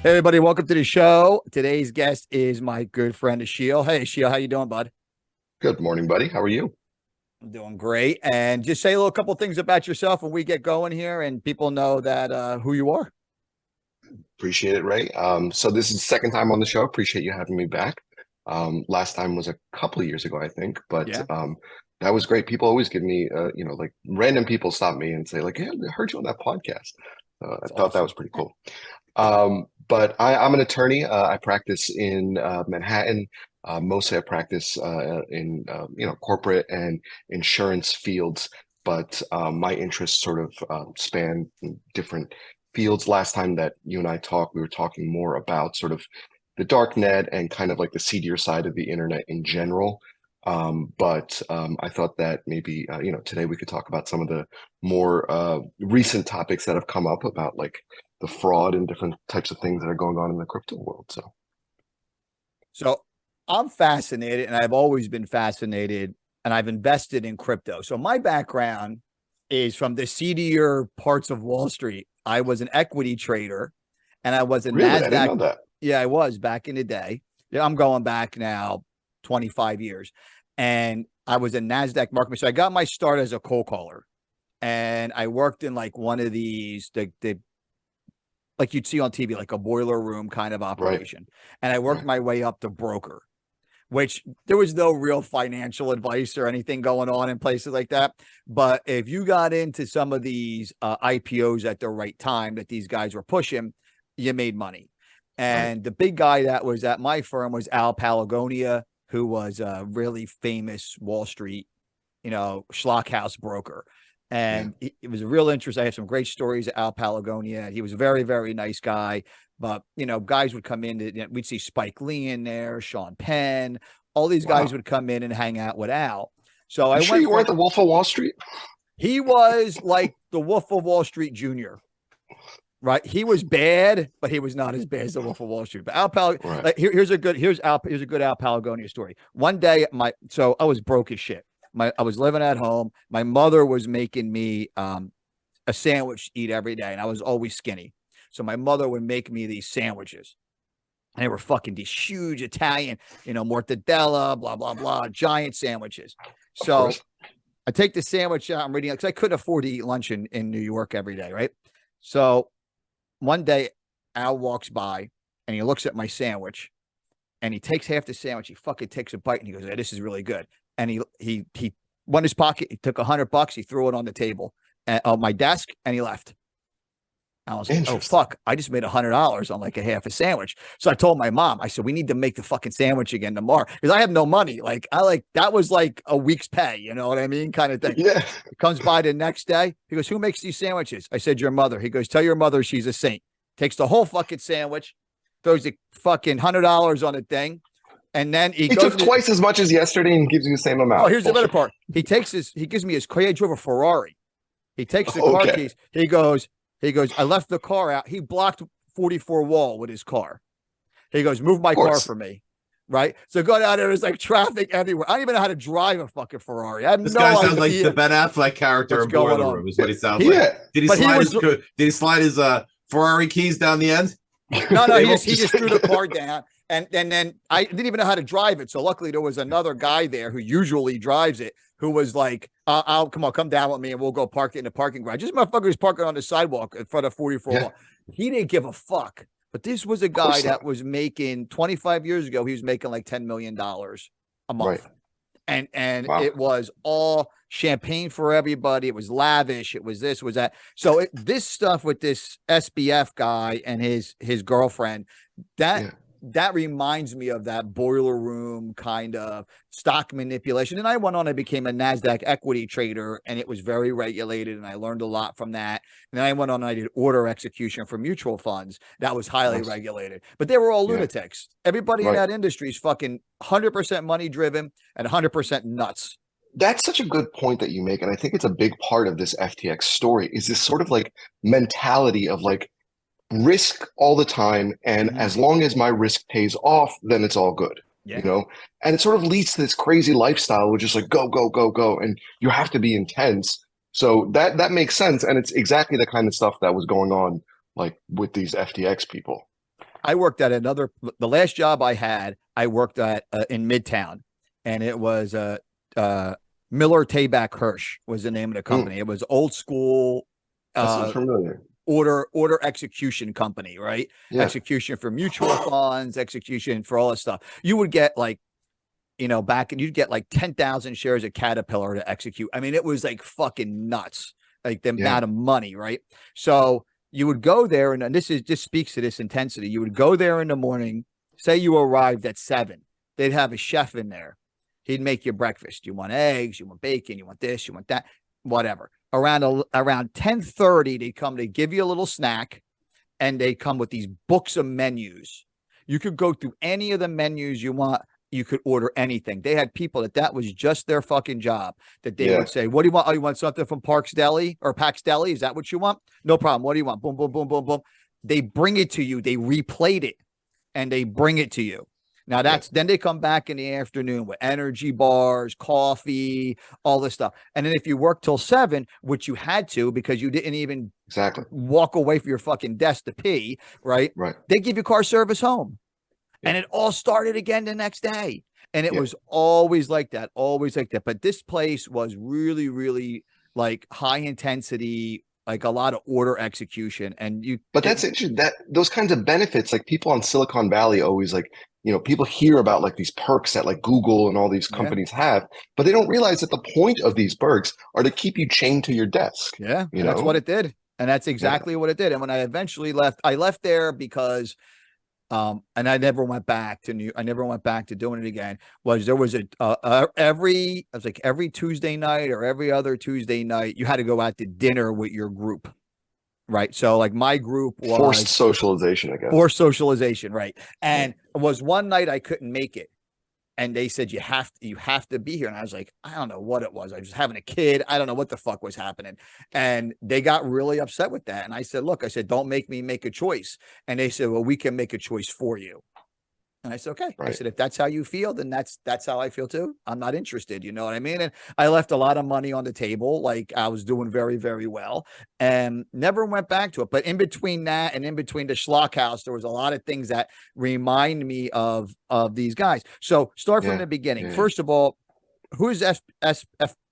Hey everybody, welcome to the show. Today's guest is my good friend Achille. Hey Achille, how you doing, bud? Good morning, buddy. How are you? I'm doing great. And just say a little couple things about yourself when we get going here and people know that who you are. Appreciate it, Ray. So this is the second time on the show. Appreciate you having me back. Last time was a couple of years ago, I think, but Yeah. that was great. People always give me, like random people stop me and say, like, "Hey, I heard you on that podcast." I That's thought that awesome. was pretty cool. But I'm an attorney. I practice in Manhattan. Mostly, I practice in corporate and insurance fields. But my interests sort of span different fields. Last time that you and I talked, we were talking more about sort of the dark net and kind of like the seedier side of the internet in general. But I thought that maybe today we could talk about some of the more recent topics that have come up about like the fraud and different types of things that are going on in the crypto world. So I'm fascinated and I've always been fascinated and I've invested in crypto. So my background is from the seedier parts of Wall Street. I was an equity trader and I was a Really, I didn't NASDAQ. know that. Yeah, I was back in the day. Yeah, I'm going back now 25 years. And I was a NASDAQ market. So I got my start as a cold caller. And I worked in like one of these, the like you'd see on TV, like a boiler room kind of Right, operation. And I worked right. my way up to broker, which there was no real financial advice or anything going on in places like that. But if you got into some of these IPOs at the right time that these guys were pushing, you made money. Right. And the big guy that was at my firm was Al Palagonia, who was a really famous Wall Street, schlock house broker. Yeah. And it was a real interest. I have some great stories of Al Palagonia. He was a very, very nice guy. But, guys would come in, we'd see Spike Lee in there, Sean Penn, all these guys Wow. would come in and hang out with Al. So I You sure went you weren't from, the Wolf of Wall Street? he was like the Wolf of Wall Street Jr., right? He was bad, but he was not as bad as the Wolf of Wall Street. But Al Pal, Right. like here's a good here's a good Al Palagonia story. One day, so I was broke as shit. I was living at home. My mother was making me a sandwich to eat every day, and I was always skinny. So my mother would make me these sandwiches. And they were fucking these huge Italian, mortadella, blah, blah, blah, giant sandwiches. Of So course. I take the sandwich out. I'm reading it because I couldn't afford to eat lunch in New York every day, right? So one day, Al walks by and he looks at my sandwich and he takes half the sandwich. He fucking takes a bite and he goes, "Hey, this is really good." And he went in his pocket. He took $100. He threw it on the table on my desk and he left. I was like, "Oh Interesting. fuck! I just made $100 on like a half a sandwich." So I told my mom, I said, "We need to make the fucking sandwich again tomorrow because I have no money. Like that was like a week's pay, you know what I mean, kind of thing." Yeah. He comes by the next day. He goes, "Who makes these sandwiches?" I said, "Your mother." He goes, "Tell your mother she's a saint." Takes the whole fucking sandwich, throws the fucking $100 on the thing, and then he He goes took to. twice as much as yesterday and gives you the same Oh, amount. here's the better Bullshit. part. He gives me his car. He drove a Ferrari. He takes the car Okay. keys. He goes, "I left the car out." He blocked 44 wall with his car. He goes, "Move my Of car course. for me." Right. So going out there, there's like traffic everywhere. I don't even know how to drive a fucking Ferrari. I have This guy no sounds like the idea Ben Affleck character what's in going Boiler on. Room. Is what he sounds like. Yeah. But he was Did he slide his Ferrari keys down the end? no, They he won't just threw the car down. And then I didn't even know how to drive it. So luckily there was another guy there who usually drives it who was like, I'll come down with me and we'll go park it in the parking garage. This motherfucker was parking on the sidewalk in front of 44 Yeah. wall. He didn't give a fuck. But this was a Of course guy that not. was making 25 years ago, he was making like $10 million a Right. month. And Wow. it was all champagne for everybody. It was lavish. It was this, was that. So this stuff with this SBF guy and his girlfriend, that Yeah. that reminds me of that boiler room kind of stock manipulation. And I went on, I became a NASDAQ equity trader and it was very regulated and I learned a lot from that. And then I went on and I did order execution for mutual funds. That was highly Nice. regulated, but they were all Yeah. lunatics. Everybody in Right. that industry is fucking 100% money driven and 100% nuts. That's such a good point that you make. And I think it's a big part of this FTX story is this sort of like mentality of like risk all the time. And Mhm. as long as my risk pays off, then it's all good, Yeah. And it sort of leads to this crazy lifestyle, which is like go, go, go, go. And you have to be intense. So that makes sense. And it's exactly the kind of stuff that was going on like with these FTX people. I worked at the last job I had, I worked at in Midtown, and it was Miller Tabak Hirsch was the name of the company. It was old school That sounds familiar. order execution company, right? Yeah. Execution for mutual funds, execution for all this stuff. You would get like, back and you'd get like 10,000 shares of Caterpillar to execute. I mean, it was like fucking nuts, like the amount of money, right? So you would go there, and this just speaks to this intensity. You would go there in the morning, say you arrived at 7, they'd have a chef in there. He'd make you breakfast. You want eggs, you want bacon, you want this, you want that, whatever. Around 10:30, they'd come to give you a little snack, and they come with these books of menus. You could go through any of the menus you want. You could order anything. They had people that was just their fucking job, that they would say, what do you want? Oh, you want something from Parks Deli or Pax Deli? Is that what you want? No problem. What do you want? Boom, boom, boom, boom, boom. They bring it to you. They replate it and they bring it to you. Now then they come back in the afternoon with energy bars, coffee, all this stuff. And then if you work till 7, which you had to, because you didn't even walk away from your fucking desk to pee, right? They give you car service home. And it all started again the next day. And it was always like that, always like that. But this place was really, really like high intensity, like a lot of order execution. But that's interesting, that those kinds of benefits, like people on Silicon Valley always like, people hear about like these perks that like Google and all these companies have, but they don't realize that the point of these perks are to keep you chained to your desk. Yeah. That's what it did. And that's exactly what it did. And when I eventually left, I left there because and I never went back to doing it again. There was every Tuesday night or every other Tuesday night, you had to go out to dinner with your group. Right. So like my group was forced socialization, I guess. Forced socialization. Right. And it was one night I couldn't make it. And they said, you have to be here. And I was like, I don't know what it was. I was just having a kid. I don't know what the fuck was happening. And they got really upset with that. And I said, look, don't make me make a choice. And they said, well, we can make a choice for you. And I said, okay. I said, if that's how you feel, then that's how I feel too. I'm not interested. You know what I mean? And I left a lot of money on the table. Like I was doing very, very well, and never went back to it. But in between that and in between the schlock house, there was a lot of things that remind me of these guys. So start from the beginning. First of all, who is Sam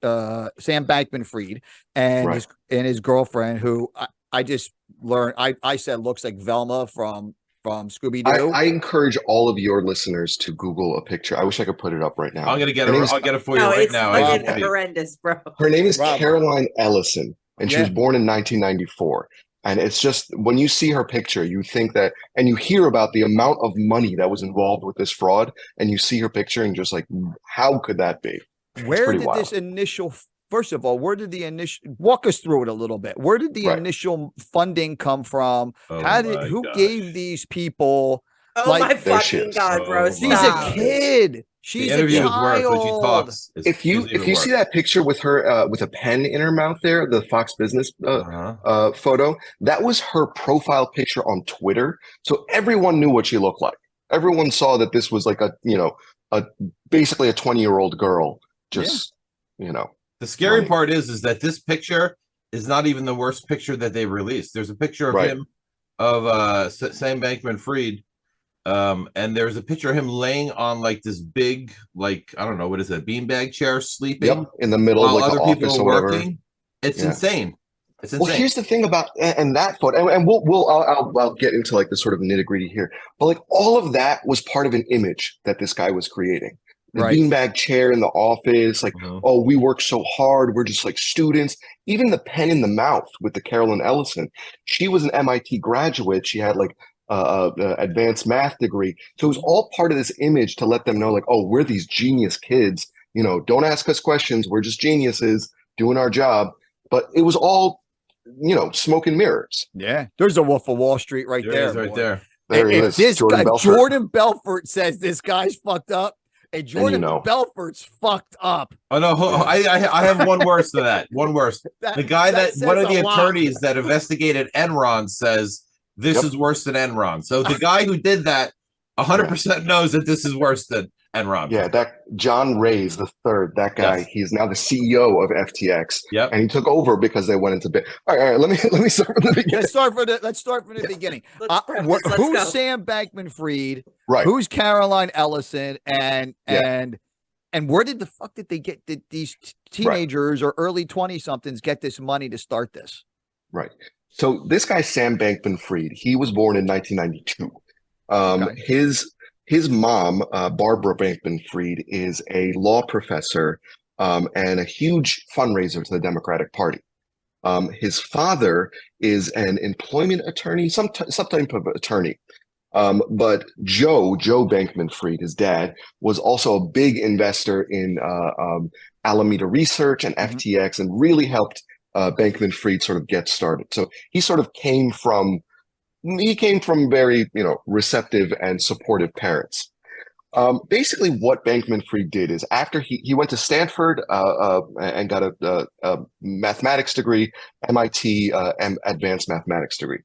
Bankman-Fried and his girlfriend, who I just learned, I said looks like Velma from Scooby-Doo. I encourage all of your listeners to Google a picture. I wish I could put it up right now. I'll get it for you right now. It's horrendous, bro. Her name is Caroline Ellison, and she was born in 1994. And it's just, when you see her picture, you think that, and you hear about the amount of money that was involved with this fraud, and you see her picture and just like, how could that be? Where did this initial, first of all, walk us through it a little bit. Where did the initial funding come from? Who gave these people? Oh my fucking God, bro. She's a kid. She's a child. If you see that picture with her with a pen in her mouth there, the Fox Business photo, that was her profile picture on Twitter. So everyone knew what she looked like. Everyone saw that this was like basically a 20-year-old girl. The scary part is that this picture is not even the worst picture that they released. There's a picture of him, of Sam Bankman-Fried, and there's a picture of him laying on like this big, like, I don't know, what is that, beanbag chair, sleeping in the middle while of like other the people office are or whatever. working. It's insane. It's insane. Well, here's the thing about and that photo, and I'll get into like the sort of nitty gritty here, but like all of that was part of an image that this guy was creating. The beanbag chair in the office, like, oh, we work so hard. We're just like students. Even the pen in the mouth with the Carolyn Ellison. She was an MIT graduate. She had like advanced math degree. So it was all part of this image to let them know like, oh, we're these genius kids. Don't ask us questions. We're just geniuses doing our job. But it was all, smoke and mirrors. Yeah. There's a Wolf of Wall Street right there. Right there. There he is. This Jordan Belfort says this guy's fucked up. And Jordan Belfort's fucked up. Oh no, I have one worse than that. One worse. The guy that one of the attorneys that investigated Enron says this is worse than Enron. So the guy who did that 100% knows that this is worse than and Ron. Yeah, that John Ray's the third. That guy, Yes. he's now the CEO of FTX. Yep. And he took over because they went into bit. All right, let me start from the beginning. Let's start from the beginning. Let's Who's go. Sam Bankman-Fried? Right. Who's Caroline Ellison? And where did the fuck did they get did these teenagers or early 20-somethings get this money to start this? Right. So this guy, Sam Bankman-Fried, he was born in 1992. Okay. His mom, Barbara Bankman-Fried, is a law professor and a huge fundraiser to the Democratic Party. His father is an employment attorney, some type of attorney. But Joe Bankman-Fried, his dad, was also a big investor in Alameda Research and FTX, and really helped Bankman-Fried sort of get started. So he sort of came from very, receptive and supportive parents. Basically, what Bankman-Fried did is after he went to Stanford and got a mathematics degree, MIT advanced mathematics degree.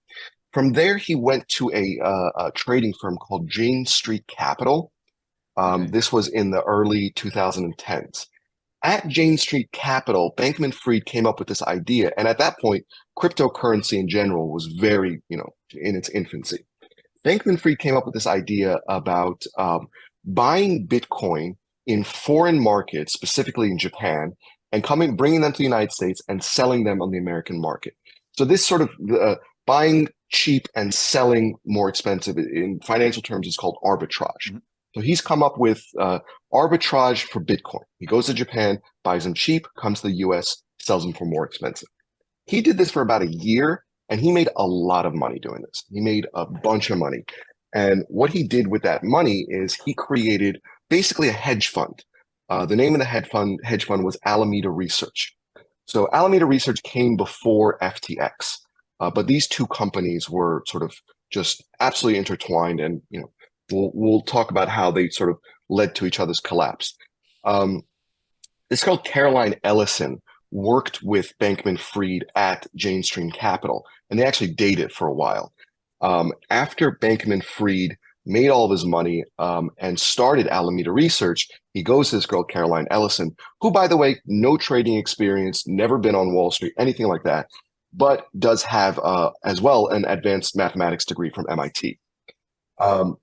From there, he went to a trading firm called Jane Street Capital. This was in the early 2010s. At Jane Street Capital, Bankman-Fried came up with this idea. And at that point, cryptocurrency in general was very, in its infancy. Bankman-Fried came up with this idea about buying Bitcoin in foreign markets, specifically in Japan, and bringing them to the United States and selling them on the American market. So this sort of buying cheap and selling more expensive in financial terms is called arbitrage. So he's come up with arbitrage for Bitcoin. He goes to Japan, buys them cheap, comes to the US, sells them for more expensive. He did this for about a year, and he made a lot of money doing this. He made a bunch of money. And what he did with that money is he created basically a hedge fund. The name of the hedge fund was Alameda Research. So Alameda Research came before FTX, but these two companies were sort of just absolutely intertwined, and we'll talk about how they sort of led to each other's collapse. This girl, Caroline Ellison, worked with Bankman-Fried at Jane Street Capital, and they actually dated for a while. After Bankman-Fried made all of his money and started Alameda Research, he goes to this girl, Caroline Ellison, who, by the way, no trading experience, never been on Wall Street, anything like that, but does have, as well, an advanced mathematics degree from MIT.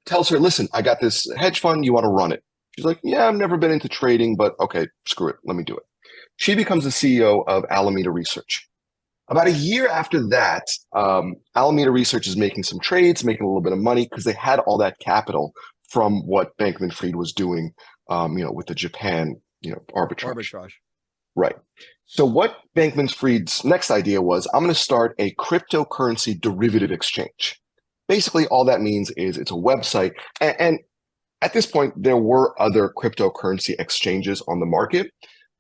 Tells her, listen, I got this hedge fund, you want to run it? She's like, yeah, I've never been into trading, but okay, screw it, let me do it. She becomes the CEO of Alameda Research. About a year after that, Alameda Research is making some trades, making a little bit of money because they had all that capital from what Bankman-Fried was doing, with the Japan, arbitrage. Right. So what Bankman-Fried's next idea was, I'm going to start a cryptocurrency derivative exchange. Basically, all that means is it's a website. And at this point, there were other cryptocurrency exchanges on the market.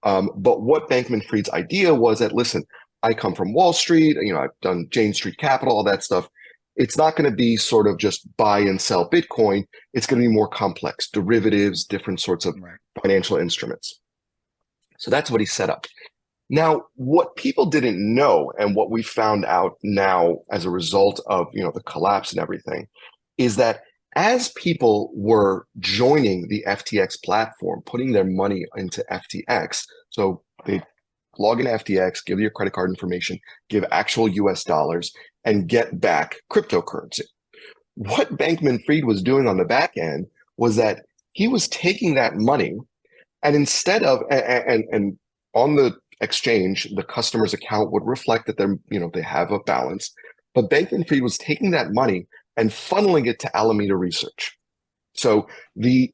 But what Bankman-Fried's idea was that, listen, I come from Wall Street, I've done Jane Street Capital, all that stuff. It's not going to be sort of just buy and sell Bitcoin. It's going to be more complex, derivatives, different sorts of financial instruments. So that's what he set up. Now, what people didn't know, and what we found out now as a result of the collapse and everything, is that as people were joining the FTX platform, putting their money into FTX, so they log into FTX, give your credit card information, give actual US dollars, and get back cryptocurrency. What Bankman-Fried was doing on the back end was that he was taking that money, and instead of, and on the exchange, the customer's account would reflect that they have a balance, but Bankman-Fried was taking that money and funneling it to Alameda Research. So the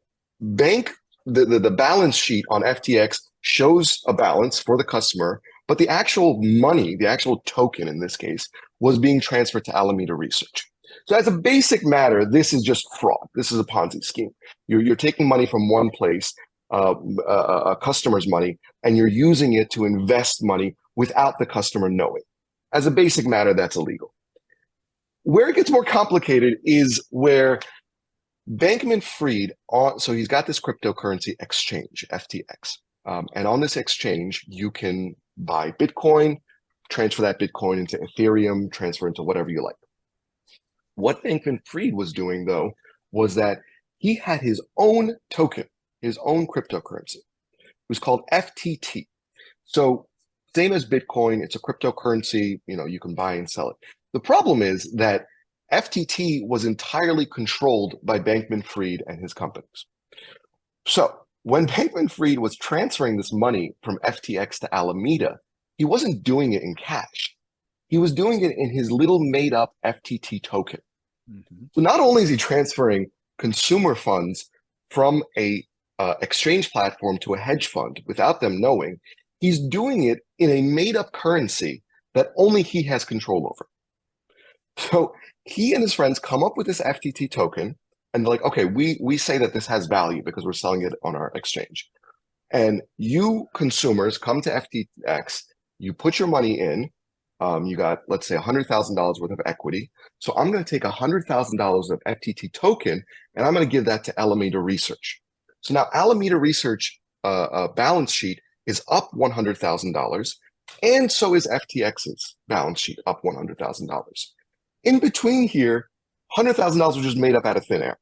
the balance sheet on FTX shows a balance for the customer, but the actual money, the actual token in this case, was being transferred to Alameda Research. So as a basic matter, this is just fraud. This is a Ponzi scheme. You're taking money from one place, a customer's money, and you're using it to invest money without the customer knowing. As a basic matter, that's illegal. Where it gets more complicated is where Bankman-Fried, so he's got this cryptocurrency exchange, FTX. And on this exchange, you can buy Bitcoin, transfer that Bitcoin into Ethereum, transfer into whatever you like. What Bankman-Fried was doing, though, was that he had his own token. his own cryptocurrency. It was called FTT. So same as Bitcoin, it's a cryptocurrency, you can buy and sell it. The problem is that FTT was entirely controlled by Bankman-Fried and his companies. So when Bankman-Fried was transferring this money from FTX to Alameda, he wasn't doing it in cash. He was doing it in his little made-up FTT token. Mm-hmm. So not only is he transferring consumer funds from a exchange platform to a hedge fund without them knowing, he's doing it in a made-up currency that only he has control over. So he and his friends come up with this FTT token, and they're like, okay, we say that this has value because we're selling it on our exchange. And you consumers come to FTX, you put your money in, you got, let's say, $100,000 worth of equity. So I'm going to take $100,000 of FTT token, and I'm going to give that to Alameda Research. So now Alameda Research balance sheet is up $100,000, and so is FTX's balance sheet up $100,000. In between here, $100,000 was just made up out of thin air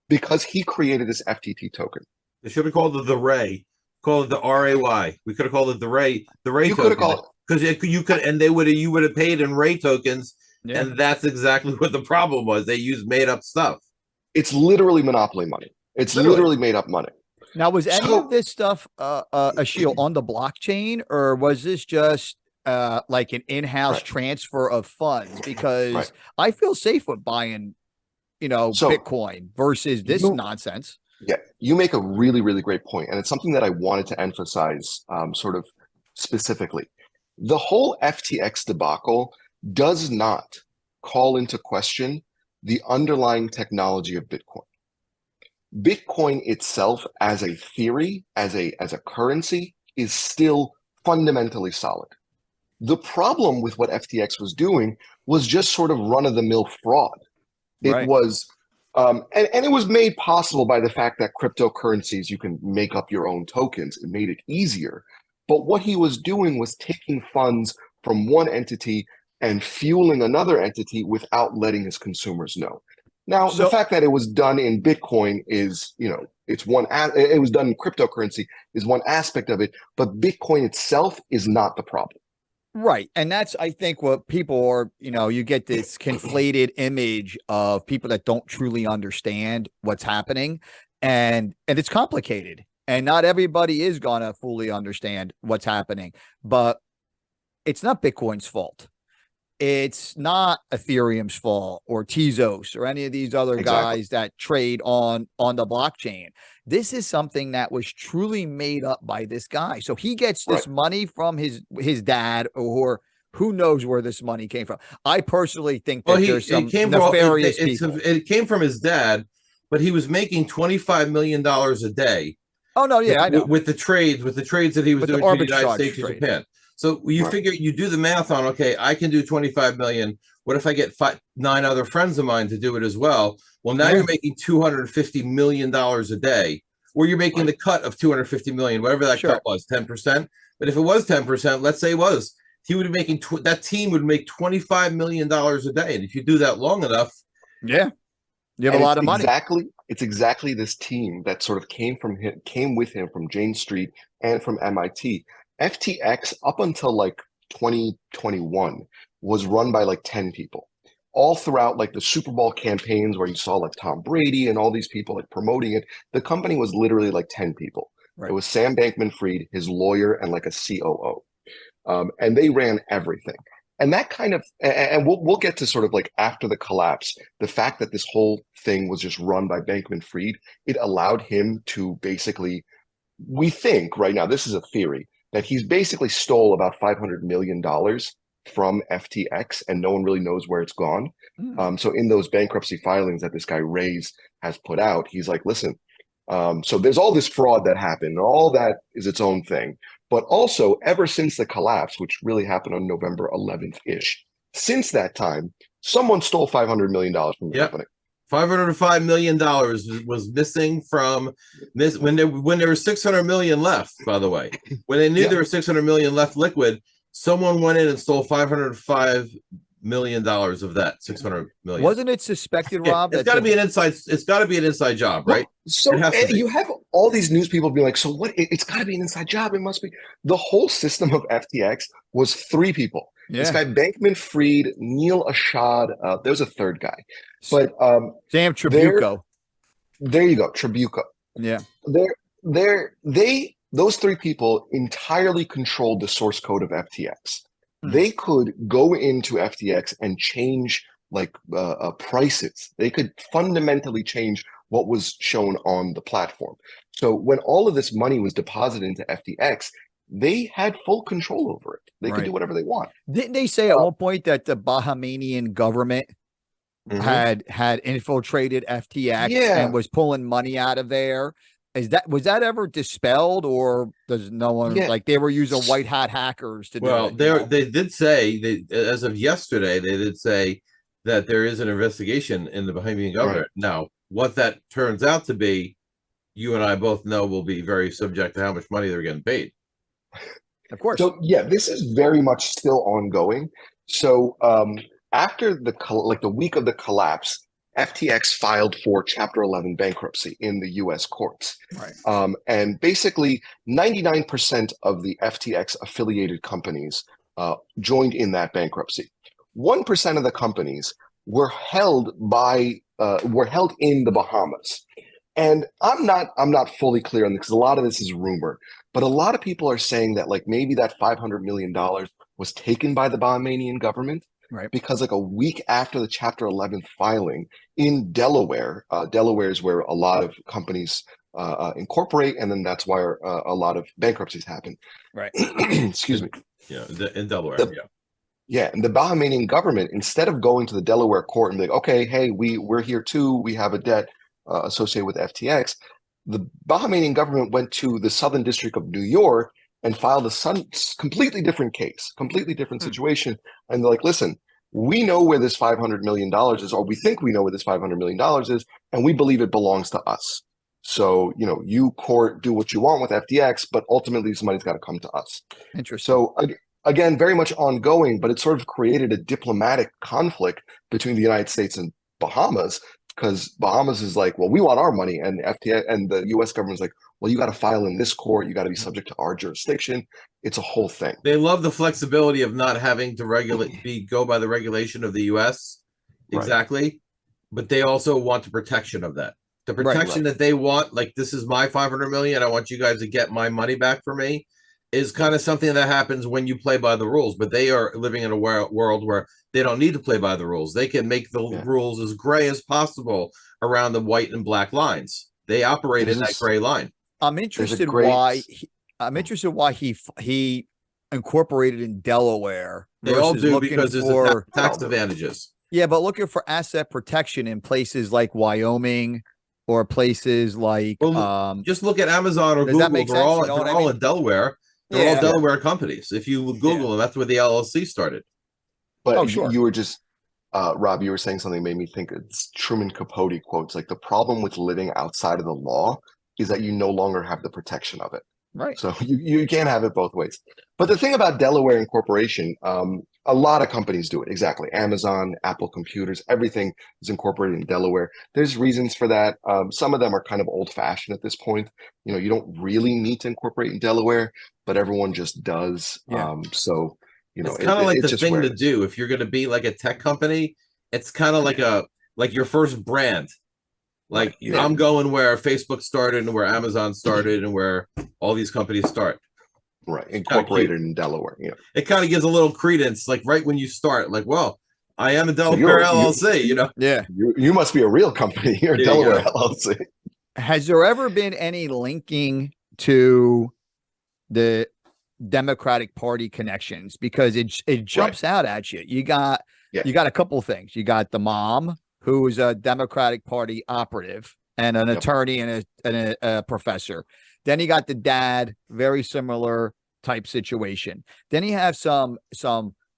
because he created this FTT token. They should have called it the Ray. Call it the RAY. We could have called it the Ray. The Ray you token. Could have called because you could, and you would have paid in Ray tokens, and that's exactly what the problem was. They used made up stuff. It's literally monopoly money. It's literally made up money. Now, was any of this stuff, Achille, on the blockchain, or was this just like an in-house transfer of funds? Because I feel safe with buying, Bitcoin versus this nonsense. Yeah, you make a really, really great point, and it's something that I wanted to emphasize sort of specifically. The whole FTX debacle does not call into question the underlying technology of Bitcoin. Bitcoin itself as a theory, as a currency, is still fundamentally solid. The problem with what FTX was doing was just sort of run-of-the-mill fraud. It was, and it was made possible by the fact that cryptocurrencies, you can make up your own tokens. It made it easier. But what he was doing was taking funds from one entity and fueling another entity without letting his consumers know. Now, the fact that it was done in Bitcoin is, it was done in cryptocurrency is one aspect of it, but Bitcoin itself is not the problem. Right. And that's, I think, what people are, you get this conflated image of people that don't truly understand what's happening. And it's complicated. And not everybody is going to fully understand what's happening. But it's not Bitcoin's fault. It's not Ethereum's fault or Tezos or any of these other guys that trade on the blockchain. This is something that was truly made up by this guy. So he gets this money from his dad, or who knows where this money came from. I personally think that there's some nefarious people. It came from his dad, but he was making $25 million a day. Oh, no, yeah, I know. With the trades that he was doing to the United States and Japan. So you figure, you do the math on, okay, I can do 25 million. What if I get 9 other friends of mine to do it as well? Well, now you're making $250 million a day, or you're making the cut of 250 million, whatever that cut was, 10%. But if it was 10%, let's say it was, he would be making, that team would make $25 million a day. And if you do that long enough. Yeah. You have a lot of money. It's exactly this team that sort of came with him from Jane Street and from MIT. FTX up until like 2021 was run by like 10 people. All throughout like the Super Bowl campaigns where you saw like Tom Brady and all these people like promoting it, the company was literally like 10 people. It was Sam Bankman-Fried, his lawyer, and like a COO. And they ran everything. And that kind of, and we'll get to sort of like after the collapse, the fact that this whole thing was just run by Bankman-Fried, it allowed him to basically, we think right now, this is a theory, that he's basically stole about $500 million from FTX, and no one really knows where it's gone. So in those bankruptcy filings that this guy Ray's has put out, he's like, listen, so there's all this fraud that happened, and all that is its own thing. But also, ever since the collapse, which really happened on November 11th-ish, since that time, someone stole $500 million from the company. $505 million was missing from this when there was $600 million left, by the way. When they knew there was $600 million left liquid, someone went in and stole $505 million of that 600 million. Wasn't it suspected, Rob? It's got to be an inside. It's got to be an inside job, right? So you have all these news people be like, so what? It's got to be an inside job. It must be. The whole system of FTX was 3 people. Yeah. This guy Bankman-Fried, Neil Ashad. There was a third guy, but Sam Tribuco. There you go, Tribuco. Yeah. Those 3 people entirely controlled the source code of FTX. They could go into FTX and change prices. They could fundamentally change what was shown on the platform. So when all of this money was deposited into FTX, they had full control over it. They could do whatever they want. Didn't they say at one point that the Bahamian government had infiltrated FTX and was pulling money out of there? Was that ever dispelled, or does no one they were using white hat hackers to do it? Well, they did say as of yesterday, they did say that there is an investigation in the Bahamian government. Now, what that turns out to be, you and I both know will be very subject to how much money they're getting paid. Of course. So this is very much still ongoing. So after the week of the collapse, FTX filed for Chapter 11 bankruptcy in the U.S. courts. Right. And basically 99% of the FTX affiliated companies joined in that bankruptcy. 1% of the companies were held in the Bahamas. And I'm not fully clear on this because a lot of this is rumor, but a lot of people are saying that maybe that $500 million was taken by the Bahamian government. Right. Because a week after the Chapter 11 filing in Delaware, Delaware is where a lot of companies incorporate, and then that's why a lot of bankruptcies happen. Right. Excuse me. Yeah, in Delaware. Yeah, and the Bahamian government, instead of going to the Delaware court and be like, okay, hey, we're here too, we have a debt associated with FTX, the Bahamian government went to the Southern District of New York and filed a completely different case, completely different situation. And they're like, listen, we know where this $500 million is, or we think we know where this $500 million is, and we believe it belongs to us. So, you court, do what you want with FTX, but ultimately this money's got to come to us. Interesting. So again, very much ongoing, but it sort of created a diplomatic conflict between the United States and Bahamas, because Bahamas is like, well, we want our money, and FTX and the U.S. government's like, well, you got to file in this court, you got to be subject to our jurisdiction. It's a whole thing. They love the flexibility of not having to go by the regulation of the U.S. Exactly, but they also want the protection of that. The protection that they want, this is my $500 million. I want you guys to get my money back for me, is kind of something that happens when you play by the rules. But they are living in a world where they don't need to play by the rules. They can make the rules as gray as possible around the white and black lines. They operate in that gray line. I'm interested why he incorporated in Delaware. They all do because there's tax advantages. Yeah, but looking for asset protection in places like Wyoming or places like just look at Amazon or Google. They're all in Delaware. They're all Delaware companies. If you Google them, that's where the LLC started. But you were just Rob, you were saying something that made me think. It's Truman Capote quotes, the problem with living outside of the law is that you no longer have the protection of it. Right. So you can't have it both ways. But the thing about Delaware incorporation, a lot of companies do it. Exactly. Amazon, Apple Computers, everything is incorporated in Delaware. There's reasons for that. Some of them are kind of old fashioned at this point. You don't really need to incorporate in Delaware, but everyone just does. Yeah. So, it's kind of the thing to do. If you're going to be like a tech company, it's kind of like your first brand. I'm going where Facebook started and where Amazon started and where all these companies start. Right. Incorporated in Delaware. It kind of gives a little credence, right when you start, well, I am a Delaware LLC, Yeah. You must be a real company. You're a Delaware LLC. Has there ever been any linking to the Democratic Party connections? Because it jumps out at you. You got a couple of things. You got the mom, who is a Democratic Party operative and an attorney and a professor. Then you got the dad, very similar type situation. Then you have some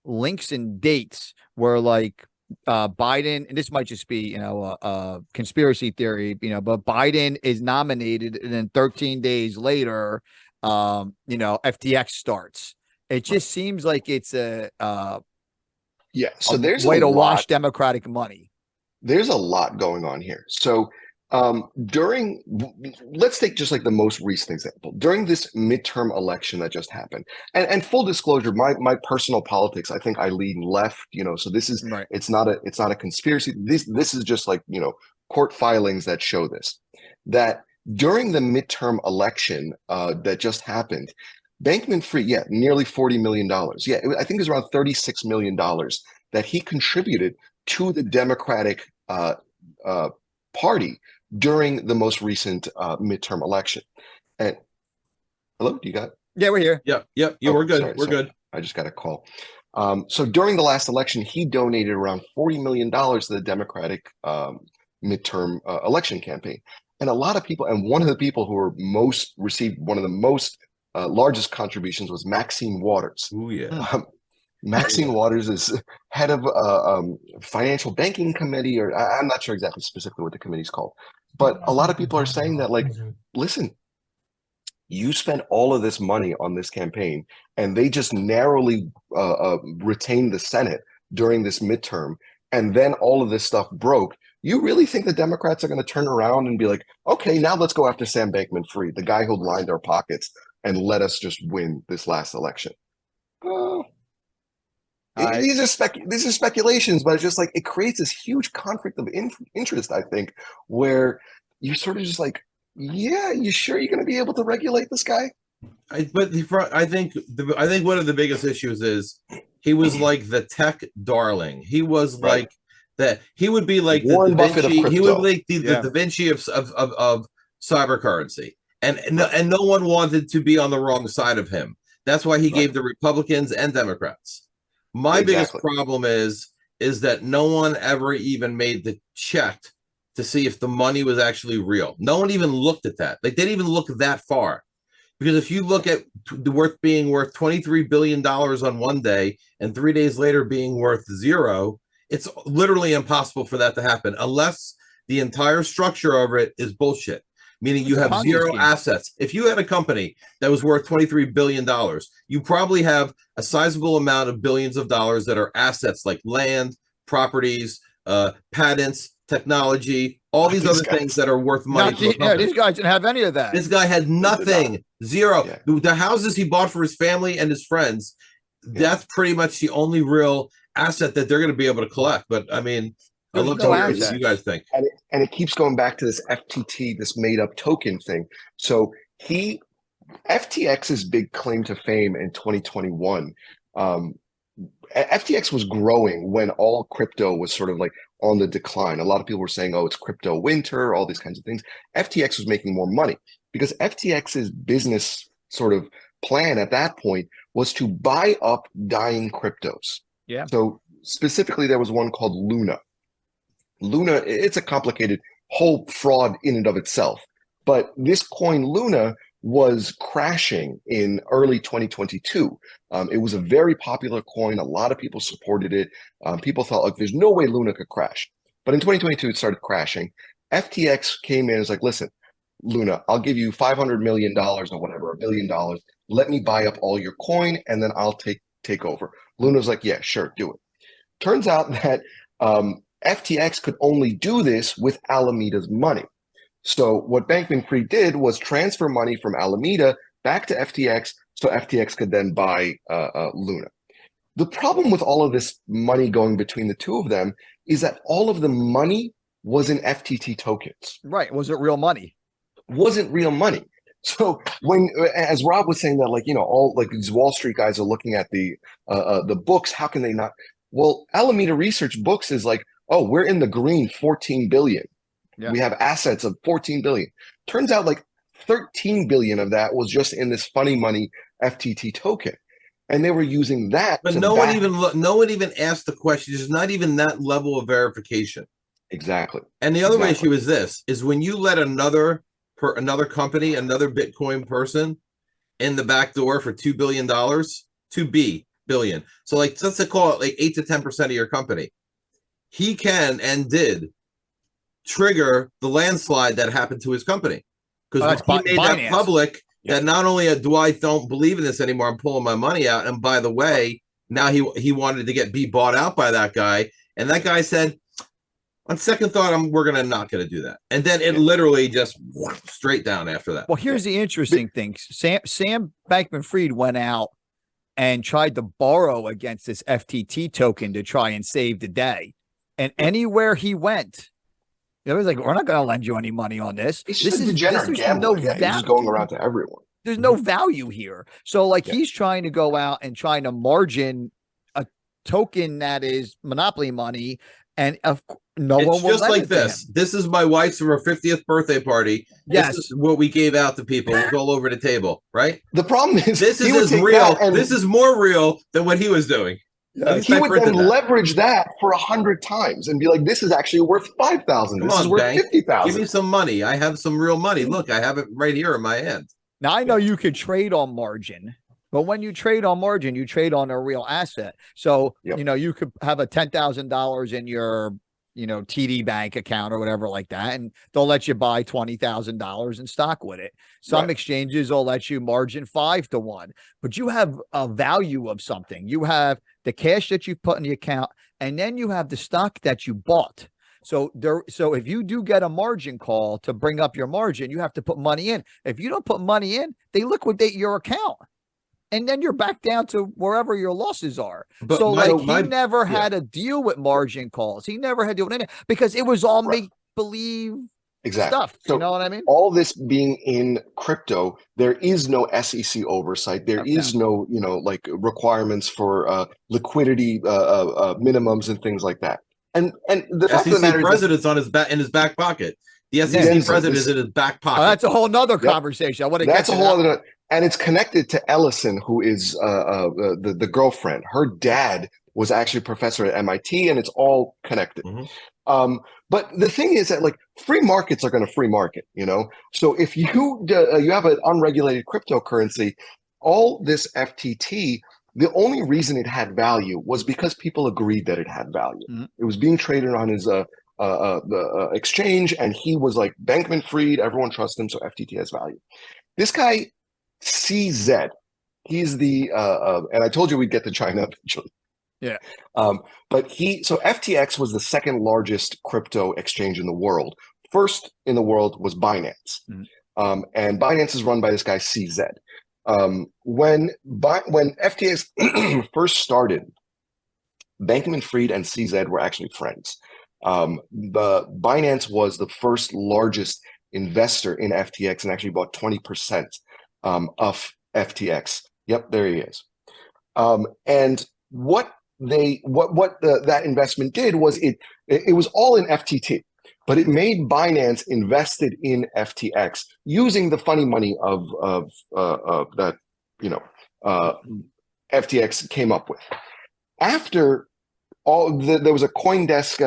links and dates where Biden, and this might just be, a conspiracy theory, but Biden is nominated and then 13 days later, FTX starts. It just seems like it's Yeah. So a there's way a to lot. wash Democratic money. There's a lot going on here. So let's take just like the most recent example. During this midterm election that just happened, and full disclosure, my personal politics, I think I lean left, so this is Right. it's not a conspiracy. This is just like, court filings that show this, that during the midterm election that just happened, Bankman-Fried, nearly $40 million. I think it was around $36 million that he contributed to the Democratic Party during the most recent midterm election. And hello, you got? Yeah, we're here. Yep. Yeah, we're good. We're good. I just got a call. So during the last election, he donated around $40 million to the Democratic midterm election campaign. And a lot of people, and one of the people who received one of the most largest contributions was Maxine Waters. Oh yeah. Maxine Waters is head of financial banking committee, or I'm not sure exactly specifically what the committee's called. But a lot of people are saying that, like, listen, you spent all of this money on this campaign, and they just narrowly retained the Senate during this midterm, and then all of this stuff broke. You really think the Democrats are going to turn around and be like, okay, now let's go after Sam Bankman-Fried, the guy who lined our pockets and let us just win this last election? These are speculations, but it's just like, it creates this huge conflict of interest, I think, where you're sort of just like, yeah, you sure you're going to be able to regulate this guy? I think one of the biggest issues is he was like the tech darling. He was like that. He would be like Warren Buffett of crypto. He would be like the Da Vinci of cyber currency, and no one wanted to be on the wrong side of him. That's why he gave the Republicans and Democrats. My biggest problem is that no one ever even made the check to see if the money was actually real. No one even looked at that. Like, they didn't even look that far. Because if you look at the being worth $23 billion on one day and 3 days later being worth zero, it's literally impossible for that to happen unless the entire structure of it is bullshit. Meaning you have zero assets. If you had a company that was worth $23 billion, you probably have a sizable amount of billions of dollars that are assets like land, properties, patents, technology, all these other things that are worth money. These guys didn't have any of that. This guy had nothing, zero. Yeah. The houses he bought for his family and his friends, that's pretty much the only real asset that they're going to be able to collect. But I mean, I love to hear what you guys think. And it keeps going back to this FTT, this made up token thing. So FTX's big claim to fame in 2021, FTX was growing when all crypto was sort of like on the decline. A lot of people were saying, oh, it's crypto winter, all these kinds of things. FTX was making more money because FTX's business sort of plan at that point was to buy up dying cryptos. Yeah. So specifically, there was one called Luna. Luna, it's a complicated whole fraud in and of itself. But this coin Luna was crashing in early 2022. It was a very popular coin. A lot of people supported it. People thought, like, there's no way Luna could crash. But in 2022, it started crashing. FTX came in and was like, listen, Luna, I'll give you $500 million or whatever, $1 billion. Let me buy up all your coin, and then I'll take over. Luna's like, yeah, sure, do it. Turns out that FTX could only do this with Alameda's money. So what Bankman-Fried did was transfer money from Alameda back to FTX so FTX could then buy Luna. The problem with all of this money going between the two of them is that all of the money was in FTT tokens. Right. Was it real money? Wasn't real money. So when, as Rob was saying that, like, all like these Wall Street guys are looking at the books, how can they not? Well, Alameda Research books is like, oh, we're in the green, 14 billion. Yeah. We have assets of 14 billion. Turns out like 13 billion of that was just in this funny money FTT token. And they were using that. But no one even asked the question. There's not even that level of verification. Exactly. And the other issue is this, is when you let another company, another Bitcoin person in the back door for $2 billion, $2 billion. So like, let's call it like 8 to 10% of your company. He can and did trigger the landslide that happened to his company, because he made that public that not only do I don't believe in this anymore, I'm pulling my money out, and by the way, now he wanted to be bought out by that guy, and that guy said, on second thought, we're not gonna do that. And then it literally just straight down after that. Well, here's the interesting thing. Sam Bankman-Fried went out and tried to borrow against this FTT token to try and save the day. And anywhere he went, it was like, we're not going to lend you any money on this. He's this just a degenerate gambler. He's just going around to everyone. There's no value here. So like he's trying to go out and trying to margin a token that is monopoly money. And no one will just lend like it this. to him. This is my wife's for her 50th birthday party. Yes. This is what we gave out to people. It was all over the table, right? The problem is this is as real. This is more real than what he was doing. He would then leverage that for 100 times and be like, "This is actually worth 5,000. This is worth 50,000. Give me some money. I have some real money. Look, I have it right here in my hand." Now I know you could trade on margin, but when you trade on margin, you trade on a real asset. So you could have a $10,000 in your TD bank account or whatever like that, and they'll let you buy $20,000 in stock with it. Some exchanges will let you margin 5 to 1, but you have a value of something. You have the cash that you put in the account, and then you have the stock that you bought. So if you do get a margin call to bring up your margin, you have to put money in. If you don't put money in, they liquidate your account. And then you're back down to wherever your losses are. But he never had a deal with margin calls. He never had to do it because it was all make-believe stuff. So you know what I mean? All this being in crypto, there is no SEC oversight. There is no, requirements for liquidity minimums and things like that. And the fact of the matter president's on his back in his back pocket. The SEC president is in his back pocket. That's a whole nother conversation. I want to get to that. Other. And it's connected to Ellison, who is the girlfriend. Her dad was actually a professor at MIT, and it's all connected. But the thing is that free markets are going to free market, So if you have an unregulated cryptocurrency, all this FTT, the only reason it had value was because people agreed that it had value. It was being traded on his the exchange, and he was like Bankman-Fried. Everyone trusts him, so FTT has value. This guy. CZ, he's the and I told you we'd get to China eventually. Yeah. But so FTX was the second largest crypto exchange in the world. First in the world was Binance. And Binance is run by this guy CZ. When FTX first started, Bankman-Fried and CZ were actually friends. The Binance was the first largest investor in FTX and actually bought 20%. Of FTX. Yep, there he is. And what that investment did was it was all in FTT, but it made Binance invested in FTX using the funny money of that FTX came up with. After there was a CoinDesk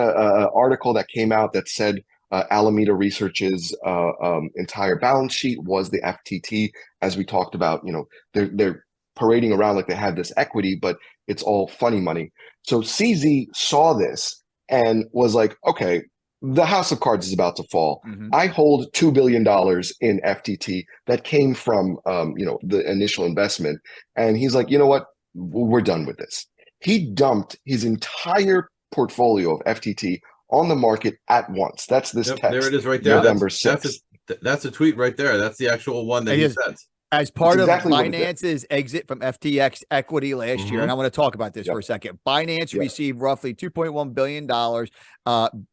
article that came out that said Alameda Research's entire balance sheet was the FTT. As we talked about, they're parading around like they have this equity, but it's all funny money. So CZ saw this and was like, okay, the house of cards is about to fall. I hold $2 billion in FTT that came from, the initial investment. And he's like, you know what? We're done with this. He dumped his entire portfolio of FTT on the market at once. That's this text. There it is right there. November 6th. That's a tweet right there. That's the actual one that he sent. As part of Binance's exit from FTX equity last year, and I want to talk about this for a second. Binance received roughly $2.1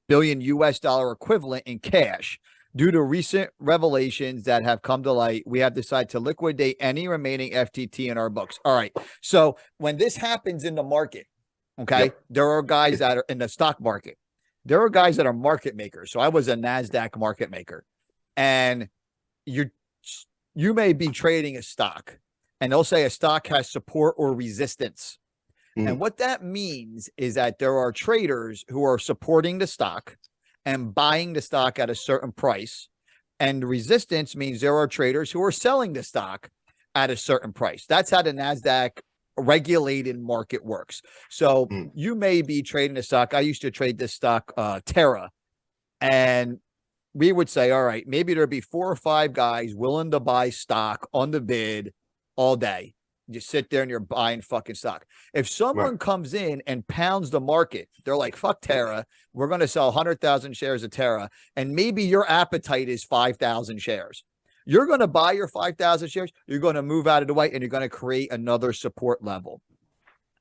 billion US dollar equivalent in cash. Due to recent revelations that have come to light, we have decided to liquidate any remaining FTT in our books. All right. So when this happens in the market, there are guys that are in the stock market. There are guys that are market makers. So I was a NASDAQ market maker, and you may be trading a stock, and they'll say a stock has support or resistance. And what that means is that there are traders who are supporting the stock and buying the stock at a certain price. And resistance means there are traders who are selling the stock at a certain price. That's how the NASDAQ regulated market works. So you may be trading a stock. I used to trade this stock, Terra, and we would say, all right, maybe there'd be 4 or 5 guys willing to buy stock on the bid all day. You sit there and you're buying fucking stock. If someone comes in and pounds the market, they're like, fuck Terra. We're going to sell 100,000 shares of Terra. And maybe your appetite is 5,000 shares. You're going to buy your 5,000 shares. You're going to move out of the way and you're going to create another support level.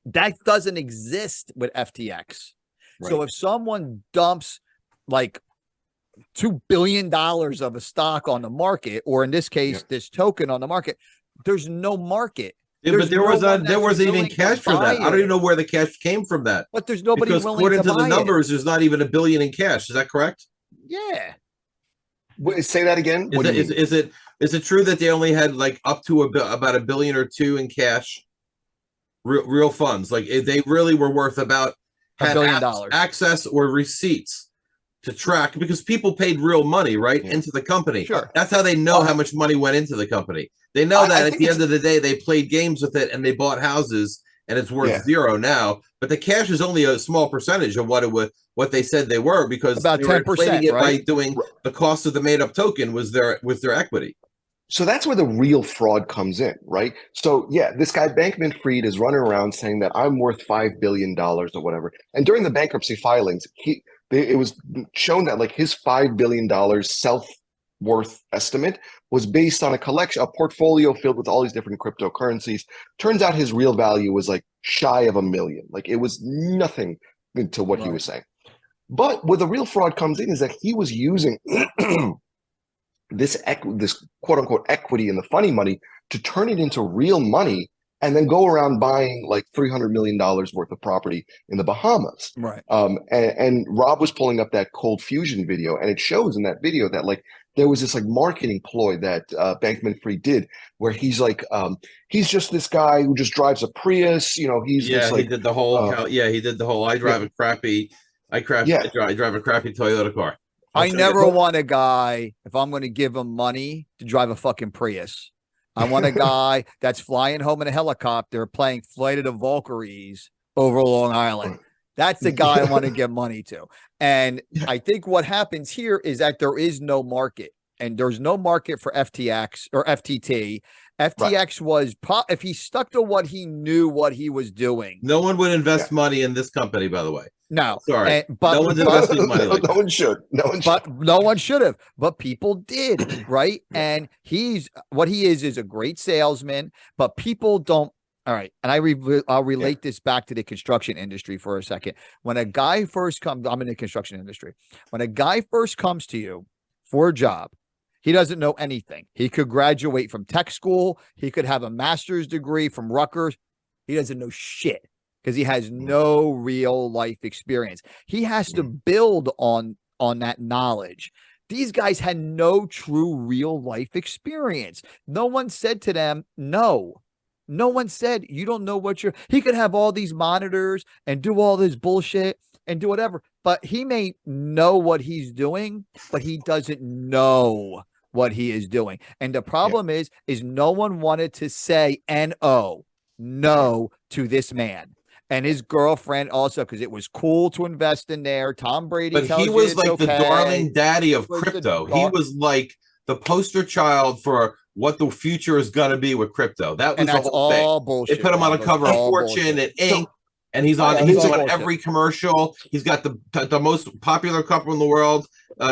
That doesn't exist with FTX. Right. So if someone dumps like $2 billion of a stock on the market, or in this case, this token on the market, there's no market. Yeah, but there wasn't even cash for that. I don't even know where the cash came from that. But there's nobody because willing to buy according to the numbers, there's not even $1 billion in cash. Is that correct? Yeah. Wait, say that again. Is it true that they only had like up to about $1 billion or $2 billion in cash, real funds? Like they really were worth about $1 billion access or receipts to track, because people paid real money into the company. Sure. That's how they know how much money went into the company. They know that at the end of the day, they played games with it and they bought houses and it's worth zero now. But the cash is only a small percentage of what they said they were, because about 10%, by doing the cost of the made up token was their equity. So that's where the real fraud comes in, right? So yeah, this guy Bankman-Fried is running around saying that I'm worth $5 billion or whatever. And during the bankruptcy filings, it was shown that like his $5 billion self-worth estimate was based on a portfolio filled with all these different cryptocurrencies. Turns out his real value was like shy of $1 million. Like it was nothing to what he was saying. But where the real fraud comes in is that he was using this quote unquote equity in the funny money to turn it into real money, and then go around buying like $300 million worth of property in the Bahamas. Right. And Rob was pulling up that Cold Fusion video, and it shows in that video that like there was this like marketing ploy that Bankman-Fried did, where he's like, he's just this guy who just drives a Prius. You know, he's this, like, he did the whole. He did the whole. I drive a crappy. I drive a crappy Toyota car. I never want a guy, if I'm going to give him money, to drive a fucking Prius. I want a guy that's flying home in a helicopter playing Flight of the Valkyries over Long Island. That's the guy I want to give money to. And I think what happens here is that there is no market, and there's no market for FTX or FTT. FTX was, if he stuck to what he knew, what he was doing. No one would invest money in this company, by the way. No, sorry, but no one's investing money. Like no one should. No one should have. But people did, right? And what he is a great salesman. But people don't. All right, and I'll relate this back to the construction industry for a second. When a guy first comes, I'm in the construction industry. When a guy first comes to you for a job, he doesn't know anything. He could graduate from tech school. He could have a master's degree from Rutgers. He doesn't know shit, because he has no real life experience. He has to build on that knowledge. These guys had no true real life experience. No one said to them, no. No one said, you don't know what he could have all these monitors and do all this bullshit and do whatever, but he may know what he's doing, but he doesn't know what he is doing. And the problem is no one wanted to say no to this man. And his girlfriend also, because it was cool to invest in there. Tom Brady, but he was like the darling daddy of crypto. He was like the poster child for what the future is going to be with crypto. That was the whole thing. Bullshit. They put him on a cover of Fortune and Inc. And he's on every commercial. He's got the most popular couple in the world,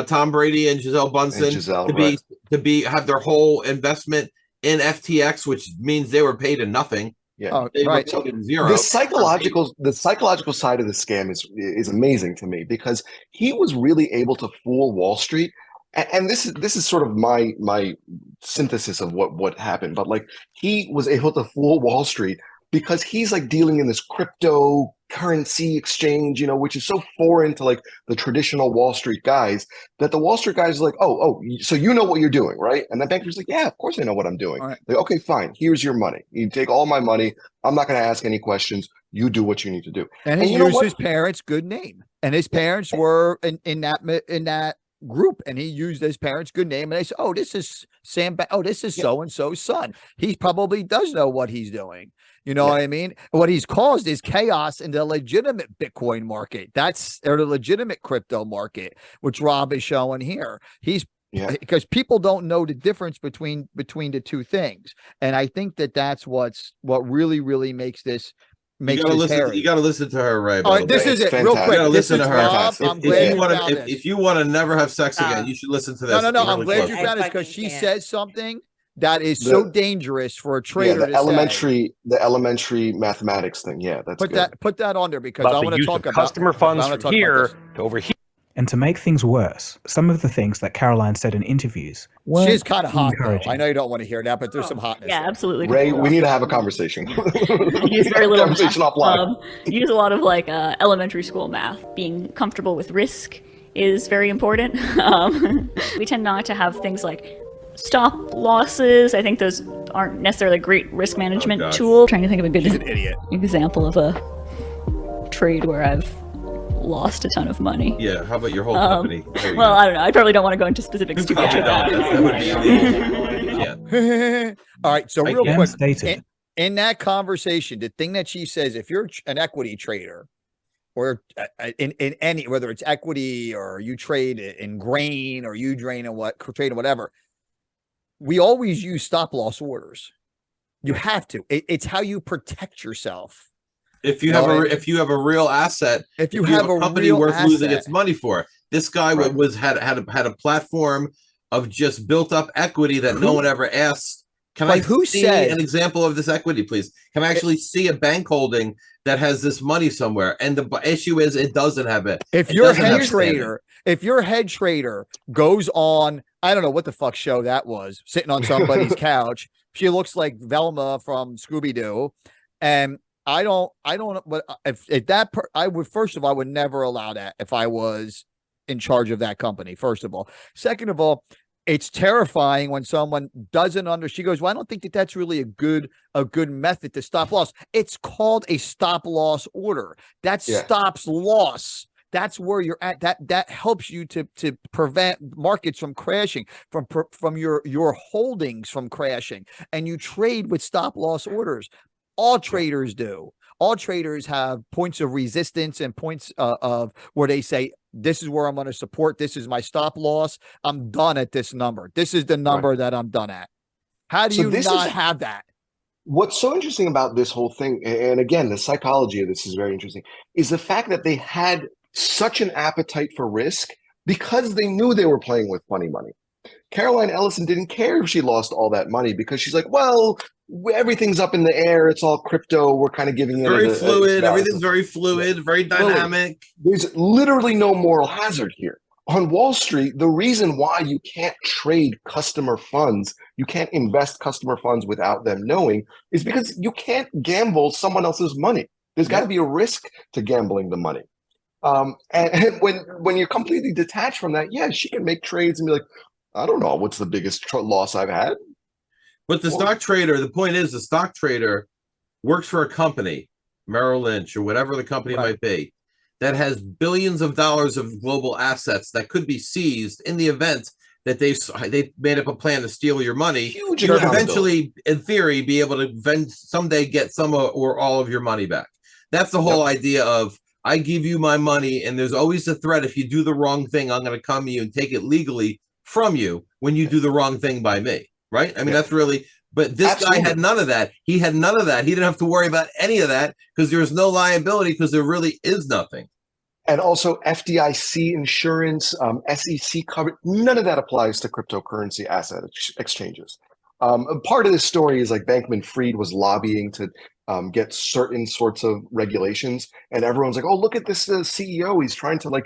Tom Brady and Gisele Bunsen, have their whole investment in FTX, which means they were paid in nothing. Yeah, they were paid in zero. The psychological side of the scam is amazing to me, because he was really able to fool Wall Street. And this is sort of my synthesis of what happened. But like, he was able to fool Wall Street because he's like dealing in this cryptocurrency exchange, you know, which is so foreign to like the traditional Wall Street guys, that the Wall Street guys are like, oh, so you know what you're doing, right? And the banker's like, yeah, of course I know what I'm doing. Right. Like, okay, fine, here's your money. You take all my money. I'm not going to ask any questions. You do what you need to do. And he used his parents' good name, and his parents were in that group, and he used his parents' good name, and they said, oh, this is Sam. Oh, this is so-and-so's son. He probably does know what he's doing. You know what I mean? What he's caused is chaos in the legitimate Bitcoin market. Or the legitimate crypto market, which Rob is showing here. He's because people don't know the difference between the two things. And I think that's what really makes this You gotta listen to her, Ray. All right, this is it. Real quick. You gotta listen to her. Rob, I'm glad if you want to never have sex again, you should listen to this. No. I'm glad you found this because she says something that is so dangerous for a trader to say. The elementary mathematics thing. Yeah, that's put that on there because I want to talk about customer funds from here to over here. And to make things worse, some of the things that Caroline said in interviews were she's kind of hot, though. I know you don't want to hear that, but there's some hotness. Yeah, absolutely. Ray, we need to have a conversation. Use very little conversation offline. Use a lot of elementary school math. Being comfortable with risk is very important. We tend not to have things like stop losses. I think those aren't necessarily a great risk management tool. I'm trying to think of a good example of a trade where I've lost a ton of money. Yeah, how about your whole company? Well, I don't know. I probably don't want to go into specifics too much. That would be illegal. All right, so real quick, in that conversation, the thing that she says, if you're an equity trader, or in any, whether it's equity or you trade in grain or you trade in whatever, we always use stop loss orders. You have to. It's how you protect yourself. If you have a real asset, if you have a company worth losing its money for, this guy had a platform of just built up equity that no one ever asked. Can I see an example of this equity, please? Can I actually see a bank holding that has this money somewhere? And the issue is, it doesn't have it. If your head trader goes on, I don't know what the fuck show that was, sitting on somebody's couch. She looks like Velma from Scooby-Doo, and I don't, but if that, I would never allow that if I was in charge of that company, first of all. Second of all, it's terrifying when someone doesn't she goes, well, I don't think that's really a good method to stop loss. It's called a stop loss order. That stops loss. That's where you're at. That helps you to prevent markets from crashing, from your holdings from crashing. And you trade with stop loss orders. All traders do. All traders have points of resistance and points of where they say, this is where I'm going to support. This is my stop loss. I'm done at this number. This is the number that I'm done at. How do you not have that? What's so interesting about this whole thing, and again, the psychology of this is very interesting, is the fact that they had such an appetite for risk because they knew they were playing with funny money. Caroline Ellison didn't care if she lost all that money because she's like, well, everything's up in the air. It's all crypto. We're kind of giving it very fluid. Everything's very fluid, very dynamic. There's literally no moral hazard here. On Wall Street, the reason why you can't trade customer funds, you can't invest customer funds without them knowing, is because you can't gamble someone else's money. There's got to be a risk to gambling the money. And when you're completely detached from that, she can make trades and be like, I don't know what's the biggest loss I've had. But the stock trader, the point is, the stock trader works for a company, Merrill Lynch or whatever the company might be, that has billions of dollars of global assets that could be seized in the event that they made up a plan to steal your money. You would eventually, in theory, be able to someday get some or all of your money back. That's the whole idea of, I give you my money, and there's always a threat. If you do the wrong thing, I'm going to come to you and take it legally from you when you do the wrong thing by me, right? I mean, that's really, but this guy had none of that. He had none of that. He didn't have to worry about any of that because there's no liability because there really is nothing. And also FDIC insurance, SEC coverage, none of that applies to cryptocurrency asset exchanges. Part of this story is like Bankman-Fried was lobbying to get certain sorts of regulations, and everyone's like, oh, look at this CEO. He's trying to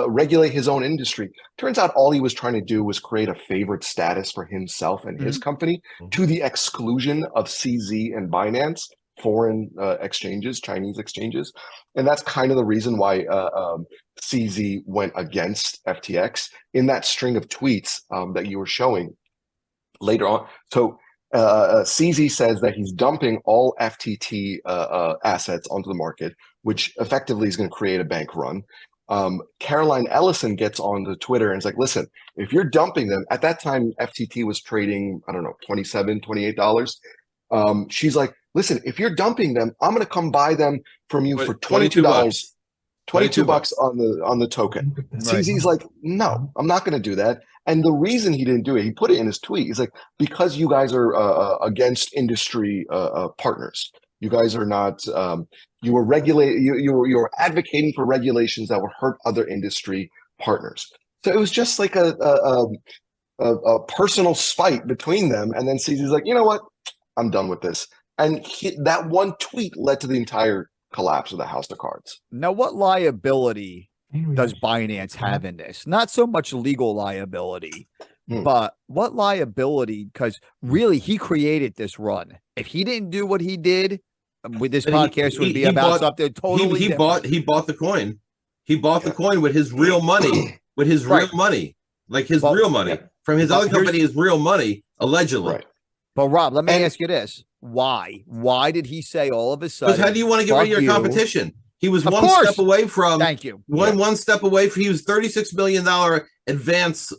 regulate his own industry. Turns out all he was trying to do was create a favored status for himself and his company to the exclusion of CZ and Binance, foreign exchanges, Chinese exchanges. And that's kind of the reason why CZ went against FTX in that string of tweets that you were showing later on. So CZ says that he's dumping all FTT assets onto the market, which effectively is going to create a bank run. Caroline Ellison gets onto Twitter and is like, listen, if you're dumping them, at that time, FTT was trading, I don't know, $27, $28. She's like, listen, if you're dumping them, I'm going to come buy them from you for $22, $22 on the token. CZ's like, no, I'm not going to do that. And the reason he didn't do it, he put it in his tweet. He's like, because you guys are against industry partners. You guys are not. You were you're advocating for regulations that would hurt other industry partners. So it was just like a personal spite between them. And then CZ's like, you know what? I'm done with this. And that one tweet led to the entire collapse of the house of cards. Now, what liability does Binance have in this? Not so much legal liability, but what liability? Because really, he created this run. If he didn't do what he did, with this podcast would be about something totally different. He bought the coin. He bought the coin with his real money, with his real money, like his real money from his other company, his real money, allegedly. Right. But Rob, let me ask you this: Why? Why did he say all of a sudden? Because how do you want to get rid of your competition? He was one step away from. Thank you. One step away from. He was $36 million advance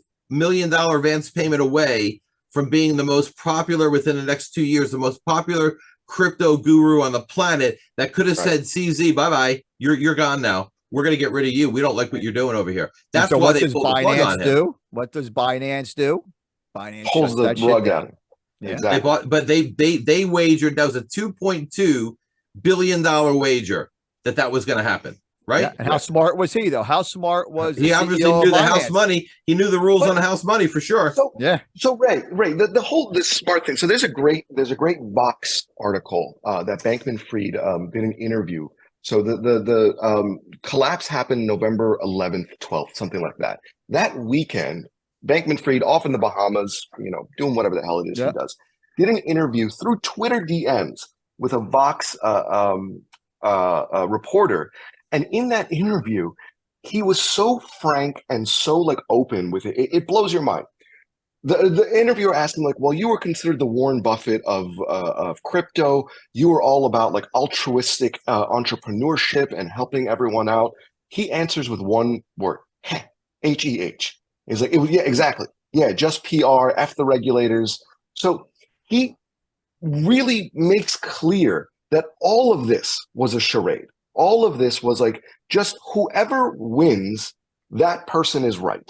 payment away from being the most popular within the next 2 years, the most popular crypto guru on the planet that could have said, "CZ, bye bye, you're gone now. We're going to get rid of you. We don't like what you're doing over here." That's why they pulled the plug on him. What does Binance do? Binance pulls the rug out. Yeah. Exactly. They bought, but they wagered. That was a $2.2 billion wager that was going to happen, right? Yeah. And how smart was he, though? How smart was he? Obviously knew the house money. He knew the rules on the house money for sure. So Ray, the smart thing. So there's a great Vox article that Bankman-Fried did an interview. So the collapse happened November 11th, 12th, something like that. That weekend, Bankman-Fried off in the Bahamas, doing whatever the hell it is he does, did an interview through Twitter DMs with a Vox reporter. And in that interview, he was so frank and so open with it. It blows your mind. The interviewer asked him well, you were considered the Warren Buffett of crypto. You were all about altruistic entrepreneurship and helping everyone out. He answers with one word, H-E-H. He's like, yeah, exactly. Yeah, just PR, F the regulators. So he really makes clear that all of this was a charade. All of this was just whoever wins, that person is right.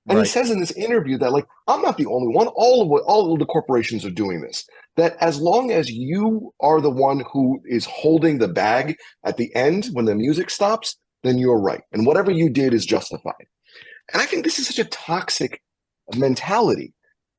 And he says in this interview that I'm not the only one. All of the corporations are doing this. That as long as you are the one who is holding the bag at the end when the music stops, then you're right. And whatever you did is justified. And I think this is such a toxic mentality.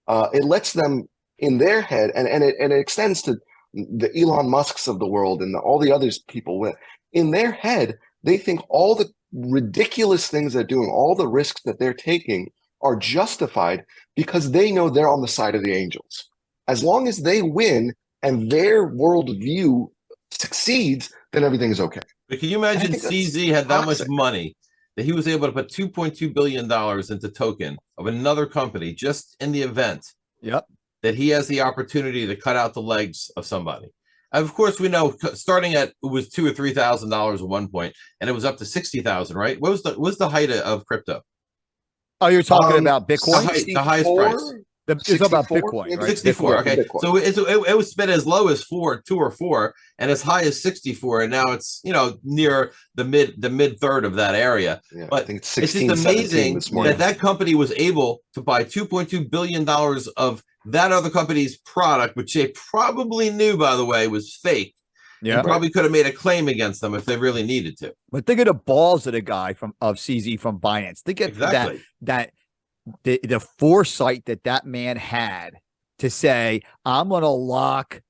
It lets them in their head, and it extends to the Elon Musks of the world and all the others people in their head. They think all the ridiculous things they're doing, all the risks that they're taking are justified because they know they're on the side of the angels. As long as they win and their worldview succeeds, then everything is okay. But can you imagine CZ had that much money that he was able to put $2.2 billion into token of another company just in the event that he has the opportunity to cut out the legs of somebody? And of course, we know starting at it was $2,000 or $3,000 at one point, and it was up to 60,000, right? What was the height of crypto? Oh, you're talking about Bitcoin? The highest price. It's about Bitcoin, right? 64. Okay, Bitcoin. So it was spent as low as 2 or 4, and as high as 64, and now it's near the mid third of that area. Yeah, but I think it's just amazing that company was able to buy $2.2 billion of that other company's product, which they probably knew, by the way, was fake. Yeah, probably could have made a claim against them if they really needed to. But think of the balls of the guy of CZ from Binance. Think of that. The foresight that man had to say, I'm going to lock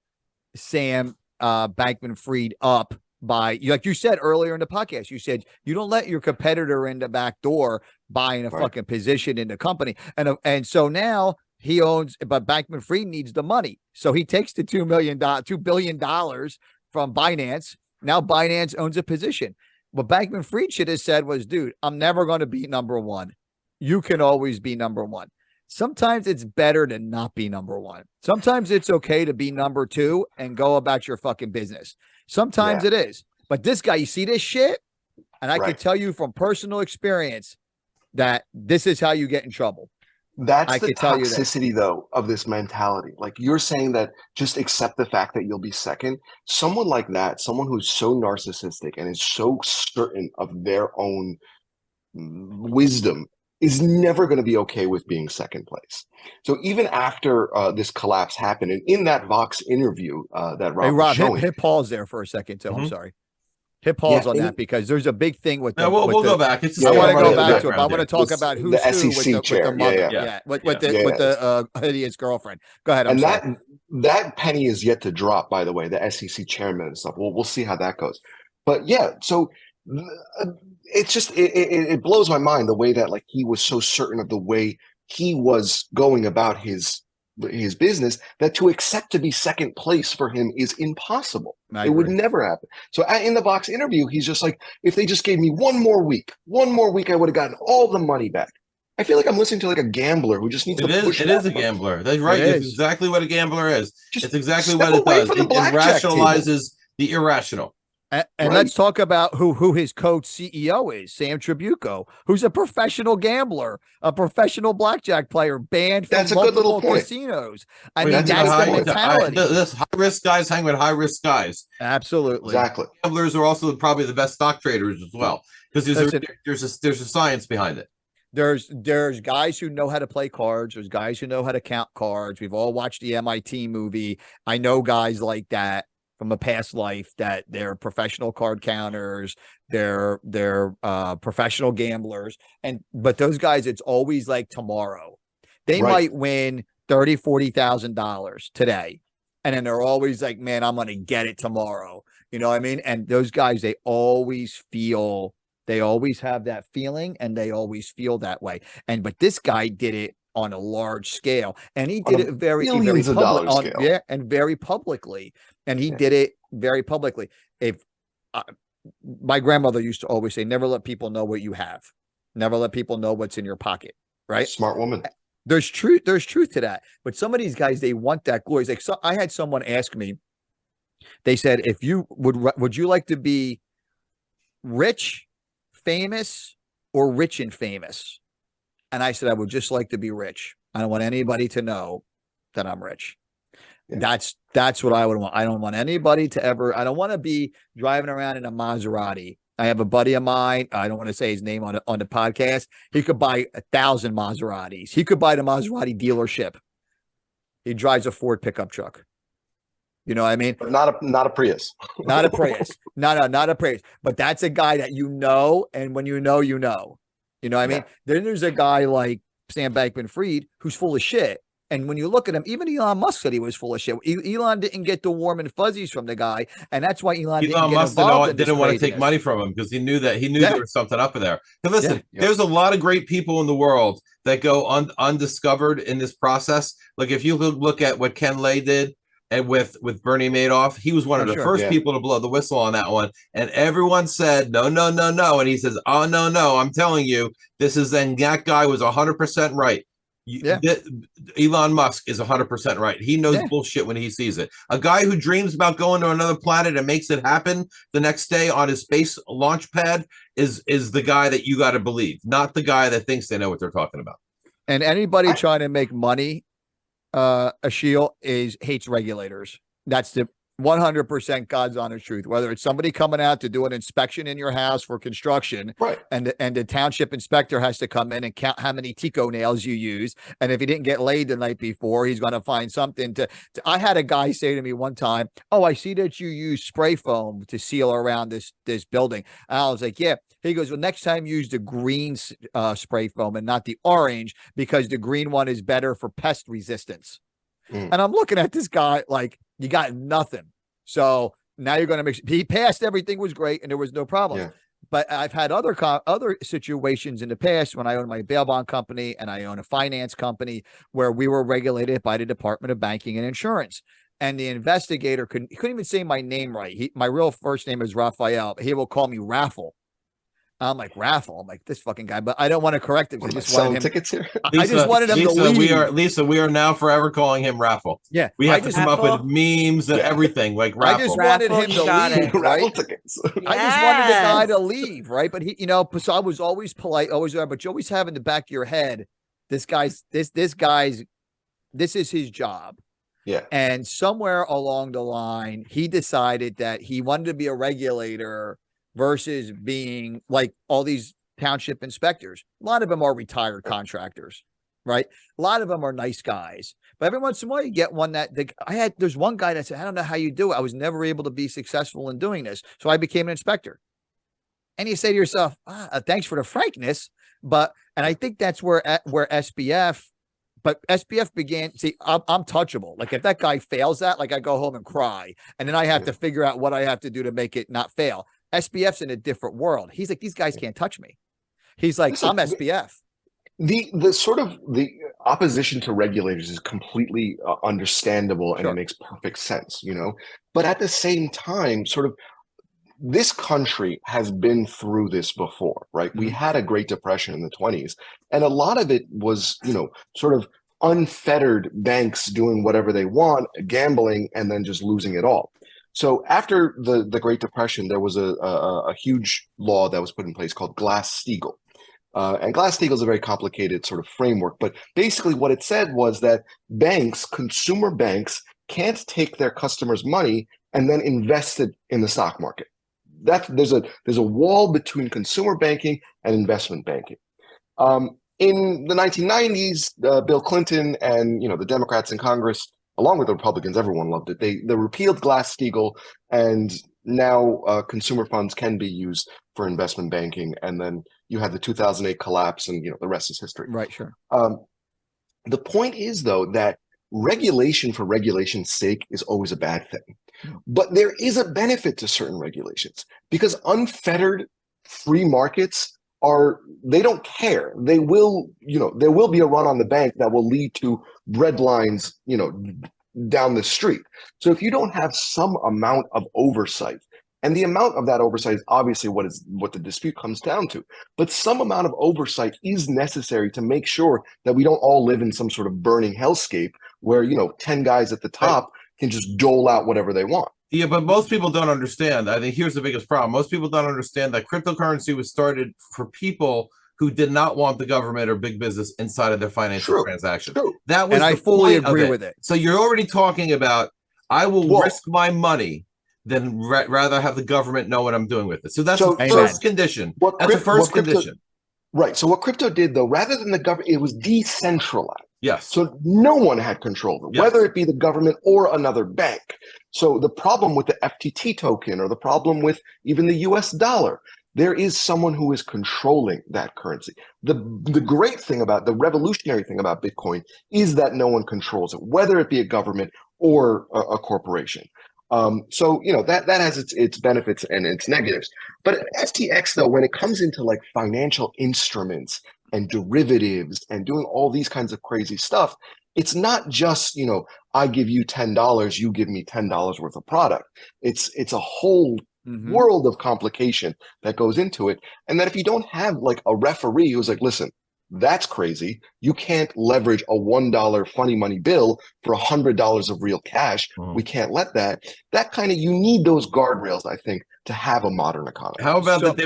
Sam Bankman-Fried up by, like you said earlier in the podcast, you said you don't let your competitor in the back door buying a fucking position in the company. And so now he owns, but Bankman-Fried needs the money. So he takes the $2 billion from Binance. Now Binance owns a position. What Bankman-Fried should have said was, dude, I'm never going to be number one. You can always be number one. Sometimes it's better to not be number one. Sometimes it's okay to be number two and go about your fucking business. Sometimes it is. But this guy, you see this shit? And I can tell you from personal experience that this is how you get in trouble. That's the toxicity, though, of this mentality. Like you're saying that just accept the fact that you'll be second. Someone like that, someone who's so narcissistic and is so certain of their own wisdom, is never going to be okay with being second place. So even after this collapse happened, and in that Vox interview that Rob was showing, hit pause there for a second too. I'm sorry. Hit pause Yeah, on that because there's a big thing with the. No, we'll go back. It's I want to go yeah, back to it. But I want to talk about who's the who SEC with chair. the mother. Yeah. With the hideous girlfriend. Go ahead. I'm And sorry. that penny is yet to drop, by the way, the SEC chairman and stuff. We'll see how that goes. But yeah, so it's just it blows my mind the way that like he was so certain of the way he was going about his business, that to accept to be second place for him is impossible. It would never happen. So in the Vox interview, he's just like, if they just gave me one more week, I would have gotten all the money back. I feel like I'm listening to like a gambler who just needs to push. It is a gambler. That's right. It's exactly what a gambler is. It's exactly what it does. It rationalizes the irrational. And let's talk about who his coach CEO is, Sam Tribuco, who's a professional gambler, a professional blackjack player, banned from multiple casinos. I mean, that's the mentality. This high-risk guys hang with high-risk guys. Absolutely. Exactly. Gamblers are also probably the best stock traders as well, because there's a science behind it. There's guys who know how to play cards. There's guys who know how to count cards. We've all watched the MIT movie. I know guys like that from a past life, that they're professional card counters, they're professional gamblers. But those guys, it's always like tomorrow. They might win $30,000-$40,000 today. And then they're always like, man, I'm going to get it tomorrow. You know what I mean? And those guys, they always have that feeling, and they always feel that way. But this guy did it on a large scale, and he did it very publicly. And he did it very publicly. My grandmother used to always say, never let people know what you have. Never let people know what's in your pocket. Right? Smart woman. There's truth to that. But some of these guys, they want that glory. It's like, so I had someone ask me, they said, if you would you like to be rich, famous, or rich and famous? And I said, I would just like to be rich. I don't want anybody to know that I'm rich. Yeah. That's what I would want. I don't want anybody to ever, I don't want to be driving around in a Maserati. I have a buddy of mine. I don't want to say his name on the podcast. He could buy 1,000 Maseratis. He could buy the Maserati dealership. He drives a Ford pickup truck. You know what I mean? But not a Prius. Not a Prius. Not a Prius. But that's a guy that you know, and when you know, you know. You know what I mean? Then there's a guy like Sam Bankman-Fried who's full of shit. And when you look at him, even Elon Musk said he was full of shit. Elon didn't get the warm and fuzzies from the guy, and that's why Elon Musk didn't want to take money from him, because he knew there was something up there. And listen, there's a lot of great people in the world that go undiscovered in this process. Like if you look at what Ken Lay did, and with Bernie Madoff, he was one of the first people to blow the whistle on that one. And everyone said, no. And he says, oh, no, I'm telling you, and that guy was 100% right. Elon Musk is 100% right. He knows bullshit when he sees it. A guy who dreams about going to another planet and makes it happen the next day on his space launch pad is the guy that you got to believe, not the guy that thinks they know what they're talking about. And anybody trying to make money, Achille, hates regulators. That's the 100% God's honest truth. Whether it's somebody coming out to do an inspection in your house for construction, and the township inspector has to come in and count how many Tico nails you use, and if he didn't get laid the night before, he's going to find something to. I had a guy say to me one time, "Oh, I see that you use spray foam to seal around this building." And I was like, "Yeah." He goes, "Well, next time use the green spray foam and not the orange, because the green one is better for pest resistance." And I'm looking at this guy like, you got nothing. So now you're going to he passed, everything was great, and there was no problem. But I've had other situations in the past when I owned my bail bond company and I own a finance company where we were regulated by the Department of Banking and Insurance. And the investigator couldn't even say my name right. My real first name is Raphael, but he will call me Raffle. I'm like, Raffle. I'm like, this fucking guy, but I don't want to correct him. I just wanted him tickets here. I just wanted him to leave. We are now forever calling him Raffle. Yeah. We have to come up with memes and everything like Raffle. I just wanted him to leave, right? Tickets. I just wanted the guy to leave, right? But he, so I was always polite, always there, but you always have in the back of your head, this is his job. Yeah. And somewhere along the line, he decided that he wanted to be a regulator versus being like all these township inspectors. A lot of them are retired contractors, right? A lot of them are nice guys, but every once in a while you get one there's one guy that said, I don't know how you do it. I was never able to be successful in doing this. So I became an inspector. And you say to yourself, thanks for the frankness. And I think that's where SBF, but SBF began, see, I'm touchable. Like if that guy fails that, like I go home and cry, and then I have to figure out what I have to do to make it not fail. SBF's in a different world. He's like, these guys can't touch me. He's like, listen, I'm SBF. The sort of the opposition to regulators is completely understandable, and it makes perfect sense, you know, but at the same time, sort of, this country has been through this before, right? Mm-hmm. We had a Great Depression in the 20s, and a lot of it was, you know, sort of unfettered banks doing whatever they want, gambling, and then just losing it all. So after the Great Depression, there was a huge law that was put in place called Glass-Steagall. And Glass-Steagall is a very complicated sort of framework, but basically what it said was that banks, consumer banks, can't take their customers' money and then invest it in the stock market. There's a wall between consumer banking and investment banking. In the 1990s, Bill Clinton and the Democrats in Congress, along with the Republicans, everyone loved it. They repealed Glass-Steagall, and now consumer funds can be used for investment banking. And then you had the 2008 collapse, and the rest is history. Right, sure. The point is, though, that regulation for regulation's sake is always a bad thing. But there is a benefit to certain regulations, because unfettered free markets they don't care. They will, there will be a run on the bank that will lead to bread lines, down the street. So if you don't have some amount of oversight, and the amount of that oversight is obviously what the dispute comes down to, but some amount of oversight is necessary to make sure that we don't all live in some sort of burning hellscape where 10 guys at the top can just dole out whatever they want. Yeah, but most people don't understand. I think here's the biggest problem. Most people don't understand that cryptocurrency was started for people who did not want the government or big business inside of their financial transactions. That was, and I fully agree with it. So you're already talking about, I will risk my money than rather have the government know what I'm doing with it. So that's the first condition. That's the first condition. Right. So what crypto did, though, rather than the government, it was decentralized. Yes. So no one had control of it, whether it be the government or another bank. So the problem with the FTT token, or the problem with even the US dollar, there is someone who is controlling that currency. The great thing about, the revolutionary thing about Bitcoin is that no one controls it, whether it be a government or a corporation. So, that has its benefits and its negatives. But FTX, though, when it comes into like financial instruments and derivatives and doing all these kinds of crazy stuff, it's not just, I give you $10, you give me $10 worth of product. It's a whole world of complication that goes into it. And that if you don't have like a referee who's like, listen, that's crazy. You can't leverage a $1 funny money bill for $100 of real cash. We can't let that. You need those guardrails, I think, to have a modern economy. How about that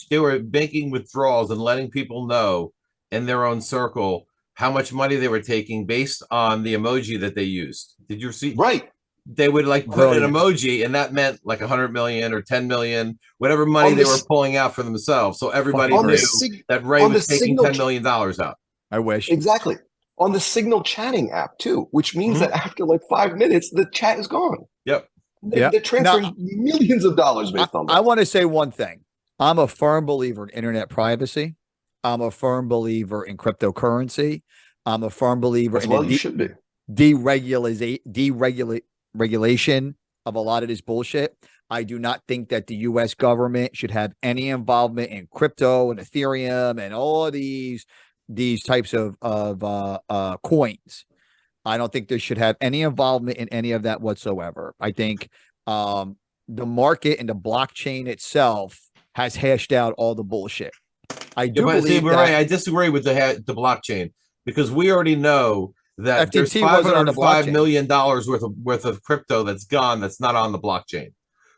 they were making withdrawals and letting people know in their own circle how much money they were taking based on the emoji that they used. Did you see? Right. They would like put an emoji, and that meant like 100 million or 10 million, whatever money they were pulling out for themselves. So everybody knew that Ray was taking $10 million out. I wish. Exactly. On the Signal chatting app too, which means that after like 5 minutes, the chat is gone. Yep. They're transferring millions of dollars based on that. I want to say one thing. I'm a firm believer in internet privacy. I'm a firm believer in cryptocurrency. I'm a firm believer in deregulation of a lot of this bullshit. I do not think that the U.S. government should have any involvement in crypto and Ethereum and all of these types of coins. I don't think they should have any involvement in any of that whatsoever. I think the market and the blockchain itself has hashed out all the bullshit. I disagree with the blockchain, because we already know that there's $505 million worth of crypto that's gone, that's not on the blockchain.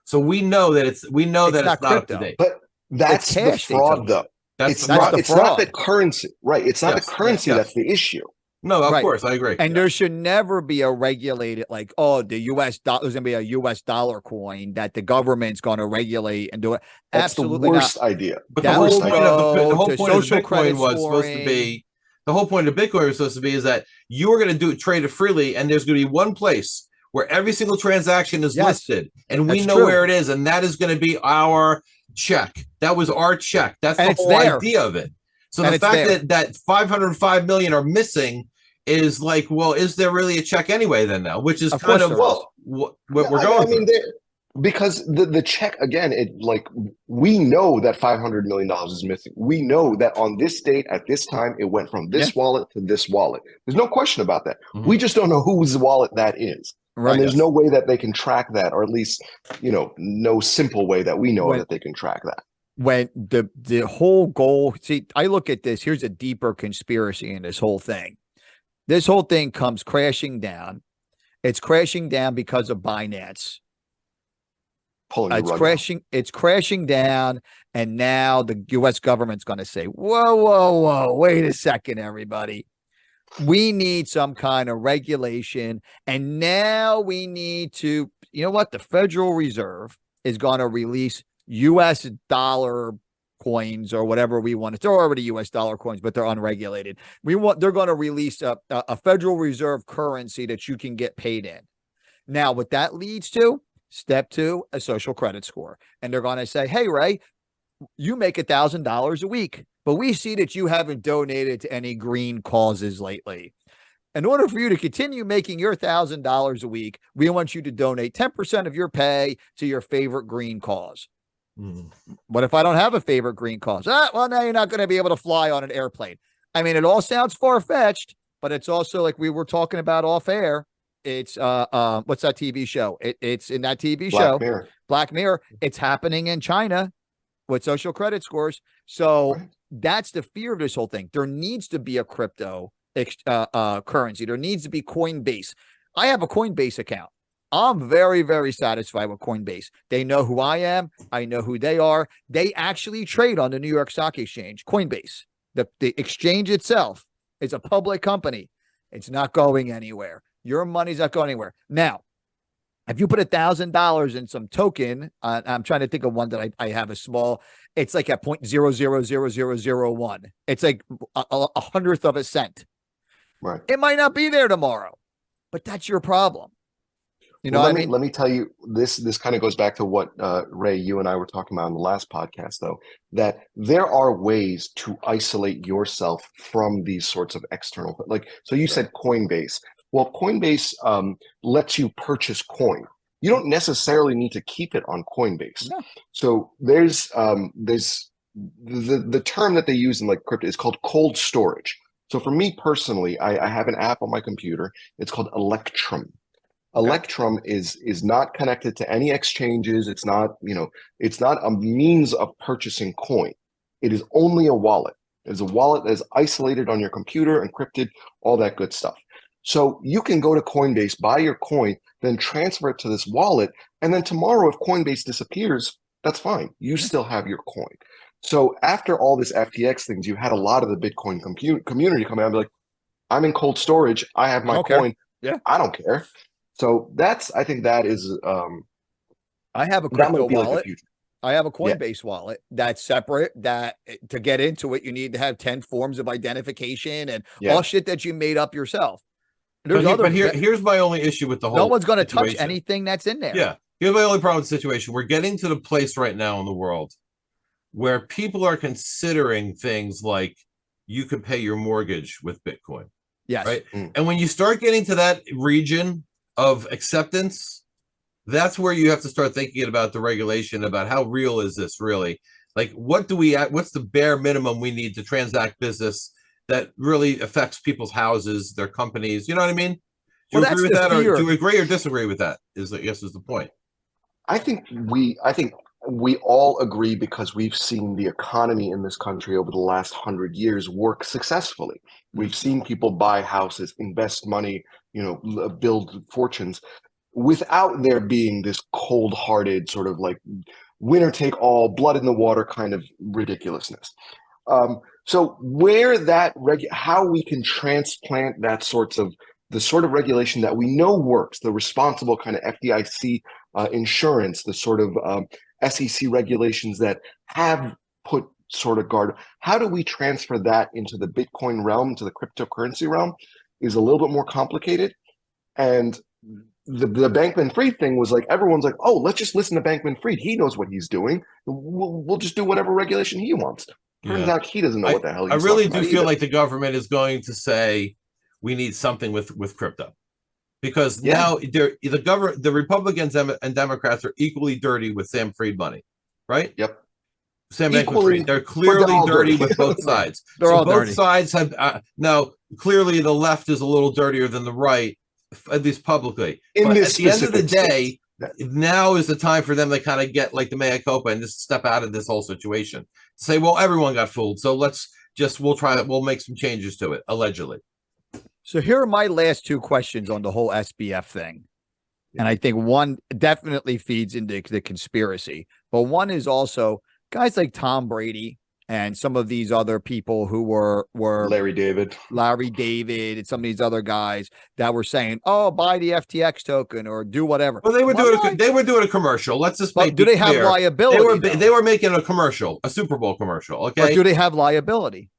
So we know that it's not up to date. But that's the fraud, though. It's not the currency, right? It's not the currency that's the issue. No, of Right. course, I agree. And there should never be a regulated, like, oh, the US dollar, there's going to be a US dollar coin that the government's going to regulate and do it. That's Absolutely the worst not. idea. But That the whole will point of go the whole to point of the social credit Bitcoin was supposed to scoring. be the whole point of Bitcoin was supposed to be is that you are going to trade it freely, and there's going to be one place where every single transaction is Yes, listed, and we that's know true. where it is, and that is going to be our check. That was our check. That's And the it's whole there. idea of it. So And the it's fact there. that 505 million are missing is like, well, is there really a check anyway then now? Which is Of kind course of there is. what we're going through. Because the check, again, it like we know that $500 million is missing. We know that on this date at this time it went from this wallet to this wallet. There's no question about that. We just don't know whose wallet that is. Right. And there's no way that they can track that, or at least, no simple way that we know that they can track that. When the whole goal, see, I look at this, here's a deeper conspiracy in this whole thing. This whole thing comes crashing down. It's crashing down because of Binance. It's crashing down, and now the US government's going to say, whoa, wait a second, everybody. We need some kind of regulation, and now we need to, you know what? The Federal Reserve is going to release US dollar coins or whatever we want. They're already US dollar coins, but they're unregulated. They're going to release a Federal Reserve currency that you can get paid in. Now, what that leads to, step 2, a social credit score. And they're going to say, hey, Ray, you make $1,000 a week, but we see that you haven't donated to any green causes lately. In order for you to continue making your $1,000 a week, we want you to donate 10% of your pay to your favorite green cause. What if I don't have a favorite green cause? Well, now you're not going to be able to fly on an airplane. I mean, it all sounds far-fetched, but it's also like we were talking about off air. It's what's that TV show? It's in that TV show, Black Mirror. It's happening in China with social credit scores. So that's the fear of this whole thing. There needs to be a crypto currency. There needs to be Coinbase. I have a Coinbase account. I'm very, very satisfied with Coinbase. They know who I am. I know who they are. They actually trade on the New York Stock Exchange. Coinbase, the exchange itself, is a public company. It's not going anywhere. Your money's not going anywhere. Now, if you put $1,000 in some token, I'm trying to think of one that I have a small, it's like at 0.000001. It's like a hundredth of a cent. Right. It might not be there tomorrow, but that's your problem. You know what I mean? Let me tell you, this kind of goes back to what Ray, you and I were talking about in the last podcast, though, that there are ways to isolate yourself from these sorts of external, like, so you said Coinbase. Well, Coinbase lets you purchase coin. You don't necessarily need to keep it on Coinbase. No. So there's the term that they use in like crypto is called cold storage. So for me personally, I have an app on my computer. It's called Electrum. Electrum is not connected to any exchanges. It's not a means of purchasing coin. It is only a wallet. It's a wallet that is isolated on your computer, encrypted, all that good stuff. So you can go to Coinbase, buy your coin, then transfer it to this wallet. And then tomorrow, if Coinbase disappears, that's fine. You still have your coin. So after all this FTX things, you had a lot of the Bitcoin community come out and be like, I'm in cold storage. I have my coin. Yeah. I don't care. So I think that is, I have a crypto wallet. Like the future. I have a Coinbase wallet that's separate, that to get into it, you need to have 10 forms of identification and all shit that you made up yourself. Here's my only issue with the whole. No one's going to touch anything that's in there. Yeah. Here's my only problem with the situation. We're getting to the place right now in the world where people are considering things like you could pay your mortgage with Bitcoin. Yes. Right. And when you start getting to that region of acceptance, that's where you have to start thinking about the regulation, about how real is this really? Like, what's the bare minimum we need to transact business that really affects people's houses, their companies? You know what I mean? Do you agree with that, or do you agree or disagree with that? Is the point? I think we all agree, because we've seen the economy in this country over the last 100 years work successfully. We've seen people buy houses, invest money, build fortunes, without there being this cold-hearted sort of like winner take all, blood in the water kind of ridiculousness. So where that how we can transplant that the sort of regulation that we know works, the responsible kind of FDIC insurance, the sort of SEC regulations that have put sort of guard. How do we transfer that into the Bitcoin realm, to the cryptocurrency realm, is a little bit more complicated. And the Bankman-Fried thing was like, everyone's like, oh, let's just listen to Bankman-Fried. He knows what he's doing. We'll just do whatever regulation he wants. Turns out he doesn't know what the hell he's I really do feel either. like the government is going to say we need something with crypto, because now the Republicans and Democrats are equally dirty with Sam Fried money, right? Yep. Sam Bankman-Fried. They're clearly dirty with both sides. They're all both dirty. sides have now clearly the left is a little dirtier than the right, at least publicly. But at the end of the day, now is the time for them to kind of get like the mea culpa and just step out of this whole situation. Say, well, everyone got fooled, so we'll make some changes to it, allegedly. So here are my last two questions on the whole SBF thing. And I think one definitely feeds into the conspiracy, but one is also guys like Tom Brady and some of these other people who were Larry David, and some of these other guys that were saying, "Oh, buy the FTX token or do whatever." Well, they were doing a commercial. Let's just make do they have liability? They were making a commercial, a Super Bowl commercial. Okay, but do they have liability?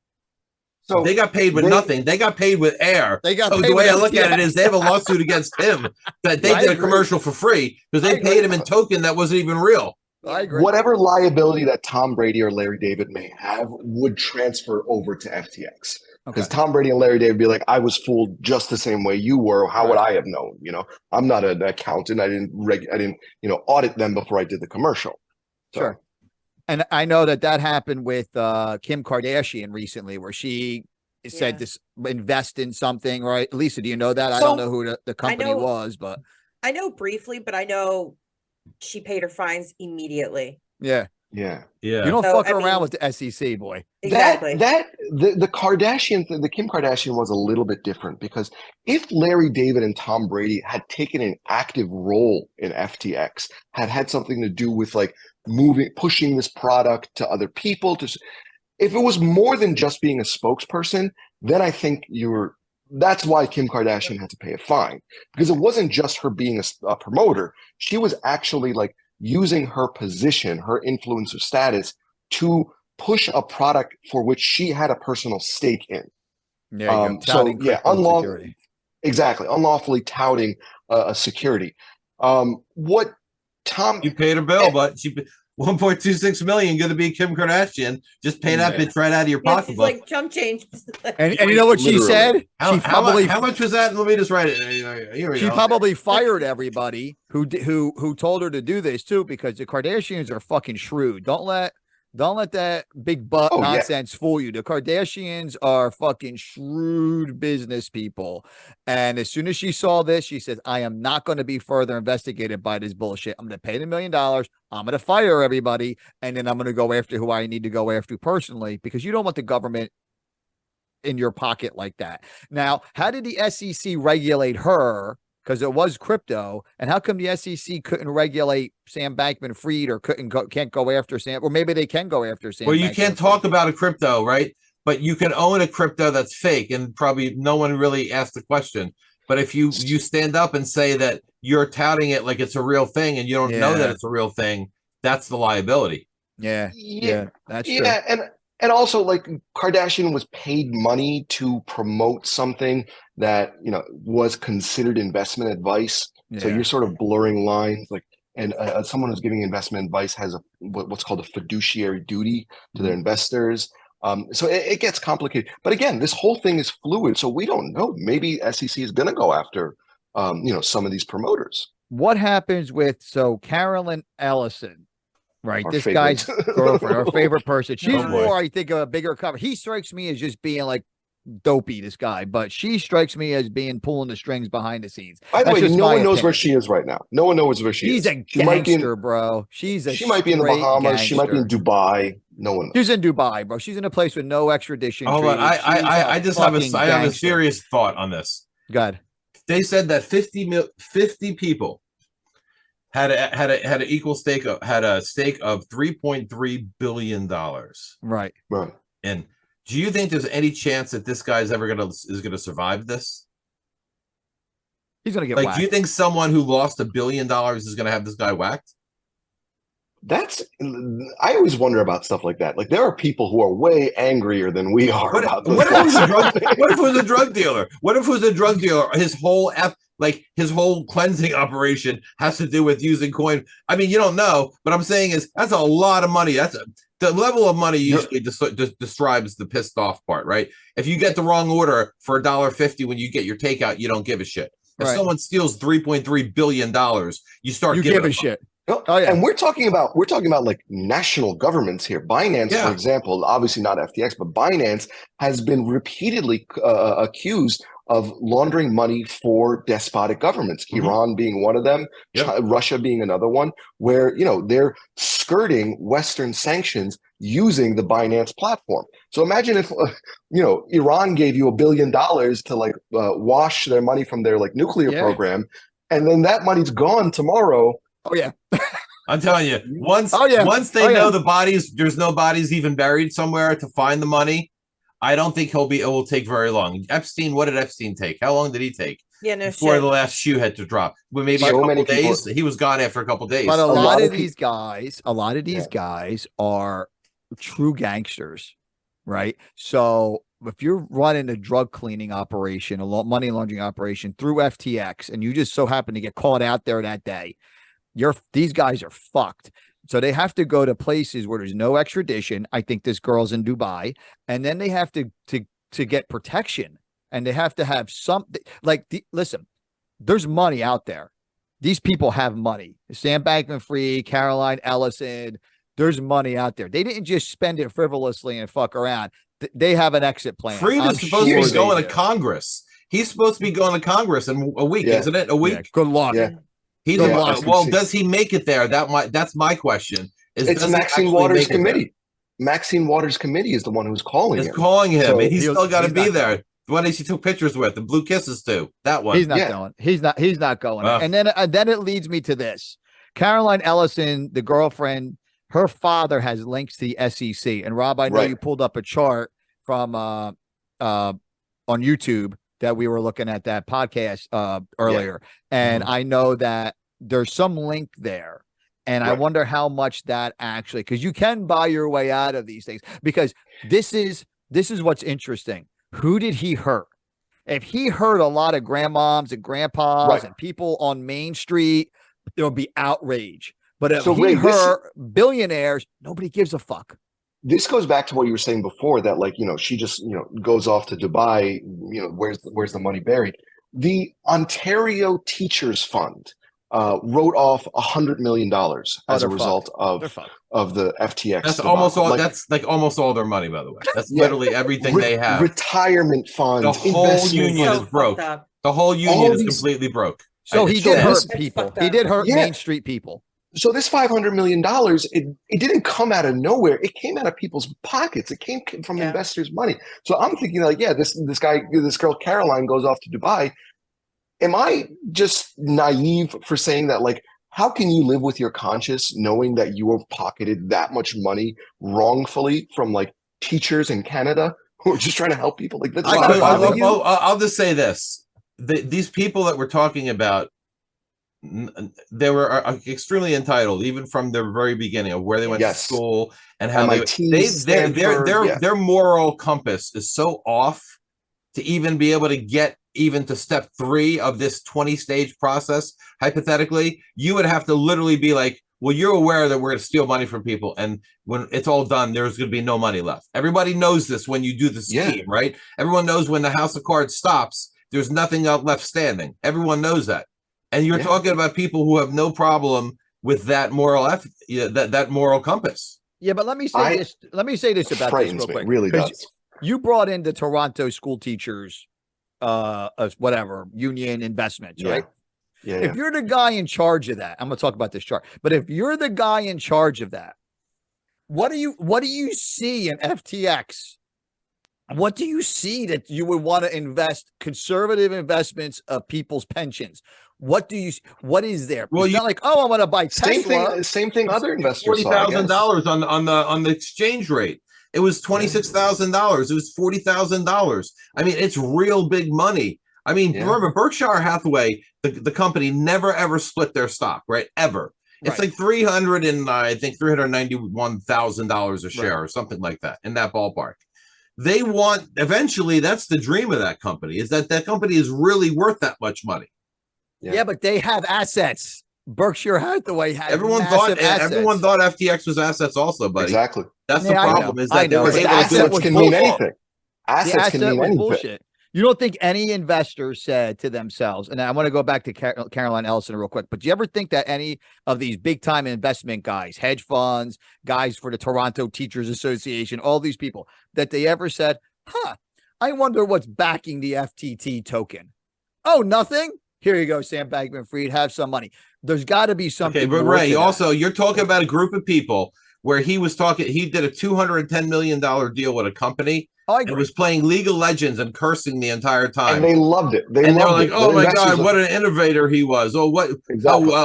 So they got paid with nothing. They got paid with air. So the way I look at it is they have a lawsuit against him that they did a commercial for free because they paid him in token that wasn't even real. I agree. Whatever liability that Tom Brady or Larry David may have would transfer over to FTX. Because Tom Brady and Larry David would be like, I was fooled just the same way you were. How would I have known? You know, I'm not an accountant. I didn't audit them before I did the commercial. So. Sure. And I know that happened with Kim Kardashian recently, where she said this invest in something, right? Lisa, do you know that? I don't know who the company was, but I know briefly, but I know she paid her fines immediately. Yeah. You don't fuck around with the SEC, boy. Exactly. The Kardashian thing, the Kim Kardashian was a little bit different, because if Larry David and Tom Brady had taken an active role in FTX, had something to do with like pushing this product to other people, if it was more than just being a spokesperson, then I think that's why Kim Kardashian had to pay a fine, because it wasn't just her being a promoter. She was actually like using her position, her influencer status, to push a product for which she had a personal stake in. Unlawfully touting a security. You paid a bill, but she 1.26 million going to be Kim Kardashian. Just pay that bitch right out of your pocketbook. Like chump change. And you know what she said? How much was that? Let me just write it. She probably fired everybody who told her to do this too, because the Kardashians are fucking shrewd. Don't let that big butt nonsense fool you. The Kardashians are fucking shrewd business people. And as soon as she saw this, she says, I am not going to be further investigated by this bullshit. I'm going to pay the $1 million. I'm going to fire everybody. And then I'm going to go after who I need to go after personally, because you don't want the government in your pocket like that. Now, how did the SEC regulate her? Because it was crypto, and how come the SEC couldn't regulate Sam Bankman-Fried, or can't go after Sam, or maybe they can go after Sam? Well, you can't talk about a crypto, right? But you can own a crypto that's fake, and probably no one really asked the question. But if you stand up and say that you're touting it like it's a real thing, and you don't know that it's a real thing, that's the liability. Yeah, that's true. And also, like, Kardashian was paid money to promote something that, was considered investment advice. Yeah. So you're sort of blurring lines. Like, and someone who's giving investment advice has what's called a fiduciary duty to their investors. So it gets complicated. But again, this whole thing is fluid. So we don't know. Maybe SEC is going to go after, some of these promoters. What happens with Carolyn Ellison? Right, this guy's girlfriend, our favorite person. She's more, I think, a bigger cover. He strikes me as just being like dopey, this guy, but she strikes me as being pulling the strings behind the scenes. By the way, no one knows where she is right now. No one knows where she is. She's a gangster, bro. She might be in the Bahamas. Gangster. She might be in Dubai. No one knows. She's in Dubai, bro. She's in a place with no extradition. Hold on, I have a serious thought on this. God, they said that 50 people had a stake of $3.3 billion. Right. And do you think there's any chance that this guy's ever is gonna survive this? He's gonna get Like, whacked. do you think someone who lost $1 billion is gonna have this guy whacked? I always wonder about stuff like that. Like, there are people who are way angrier than we are about this. What if it was a drug dealer? What if it was a drug dealer? His whole cleansing operation has to do with using coin. I mean, you don't know, but I'm saying is that's a lot of money. The level of money usually describes the pissed off part, right? If you get the wrong order for $1.50 when you get your takeout, you don't give a shit. If someone steals $3.3 billion, you start giving a shit. Oh, yeah. And we're talking about like national governments here. Binance, for example, obviously not FTX, but Binance has been repeatedly accused of laundering money for despotic governments, Iran being one of them, Russia being another one, where, they're skirting Western sanctions using the Binance platform. So imagine if, Iran gave you $1 billion to wash their money from their nuclear program, and then that money's gone tomorrow. Oh yeah. I'm telling you, once they know the bodies, there's no bodies even buried somewhere to find the money. I don't think it will take very long. Epstein, what did Epstein take? How long did he take? Yeah, no before shit. the last shoe had to drop. Well, maybe a couple days. He was gone after a couple days. But a lot of these guys are true gangsters, right? So if you're running a drug cleaning operation, a money laundering operation through FTX, and you just so happen to get caught out there that day, these guys are fucked. So they have to go to places where there's no extradition. I think this girl's in Dubai, and then they have to get protection, and they have to have something listen, there's money out there. These people have money. Sam Bankman-Fried, Caroline Ellison, there's money out there. They didn't just spend it frivolously and fuck around. They have an exit plan. Fried is supposed to be going to Congress. He's supposed to be going to Congress in a week, isn't it? A week. Yeah, good luck. Yeah. Well, does he make it there? That's my question. It's Maxine Waters' committee. Maxine Waters' committee is the one who's calling him. So and he's still got to be there. The one that she took pictures with, the blue kisses too. That one. He's not going. He's not going. And then it leads me to this. Caroline Ellison, the girlfriend, her father has links to the SEC. And Rob, I know you pulled up a chart from on YouTube that we were looking at that podcast earlier. And I know that there's some link there. And I wonder how much that actually, because you can buy your way out of these things, because this is what's interesting. Who did he hurt? If he hurt a lot of grandmoms and grandpas and people on Main Street, there'll be outrage. But if he hurt billionaires, nobody gives a fuck. This goes back to what you were saying before, that she just goes off to Dubai. Where's the money buried? The Ontario Teachers Fund wrote off $100 million as a result of the FTX. That's almost all. That's like almost all their money, by the way. That's literally everything they have. Retirement funds. The whole union is broke. The whole union is completely broke. So he did hurt people. He did hurt Main Street people. So this $500 million, it didn't come out of nowhere. It came out of people's pockets. It came from investors' money. So I'm thinking this girl Caroline goes off to Dubai. Am I just naive for saying that? How can you live with your conscience knowing that you have pocketed that much money wrongfully from teachers in Canada who are just trying to help people? I'll just say this: these people that we're talking about, they were extremely entitled, even from the very beginning of where they went to school and how their moral compass is so off to even be able to get even to step 3 of this 20-stage process. Hypothetically, you would have to literally be like, well, you're aware that we're going to steal money from people, and when it's all done, there's going to be no money left. Everybody knows this when you do the scheme, right? Everyone knows when the house of cards stops, there's nothing else left standing. Everyone knows that. And you're talking about people who have no problem with that moral that moral compass. Yeah, but let me say this. Let me say this about this real quick. Really does. You brought in the Toronto school teachers, union investments, right? Yeah. If you're the guy in charge of that, I'm going to talk about this chart. But if you're the guy in charge of that, what do you see in FTX? What do you see that you would want to invest conservative investments of people's pensions? What is there? Well, you're not like, I want to buy Tesla. Same thing. Other investors $40,000 on the exchange rate. It was $26,000. It was $40,000. I mean, it's real big money. I mean, remember, Berkshire Hathaway, the company, never ever split their stock, right? Ever. It's like $391,000 a share or something like that, in that ballpark. They want, eventually, that's the dream of that company, is that company is really worth that much money. Yeah, but they have assets. Berkshire Hathaway has everyone thought FTX was assets also, buddy. Exactly. That's the problem, is that they were able assets can mean anything. Assets can mean anything. Bullshit. You don't think any investor said to themselves, and I want to go back to Caroline Ellison real quick, but do you ever think that any of these big time investment guys, hedge funds, guys for the Toronto Teachers Association, all these people, that they ever said, I wonder what's backing the FTT token? Oh, nothing? Here you go, Sam Bankman-Fried, have some money. There's got to be something. Okay, but Ray, also, you're talking about a group of people where he did a $210 million deal with a company. And was playing League of Legends and cursing the entire time. And they loved it. They were like, oh my God, what an innovator he was. Oh,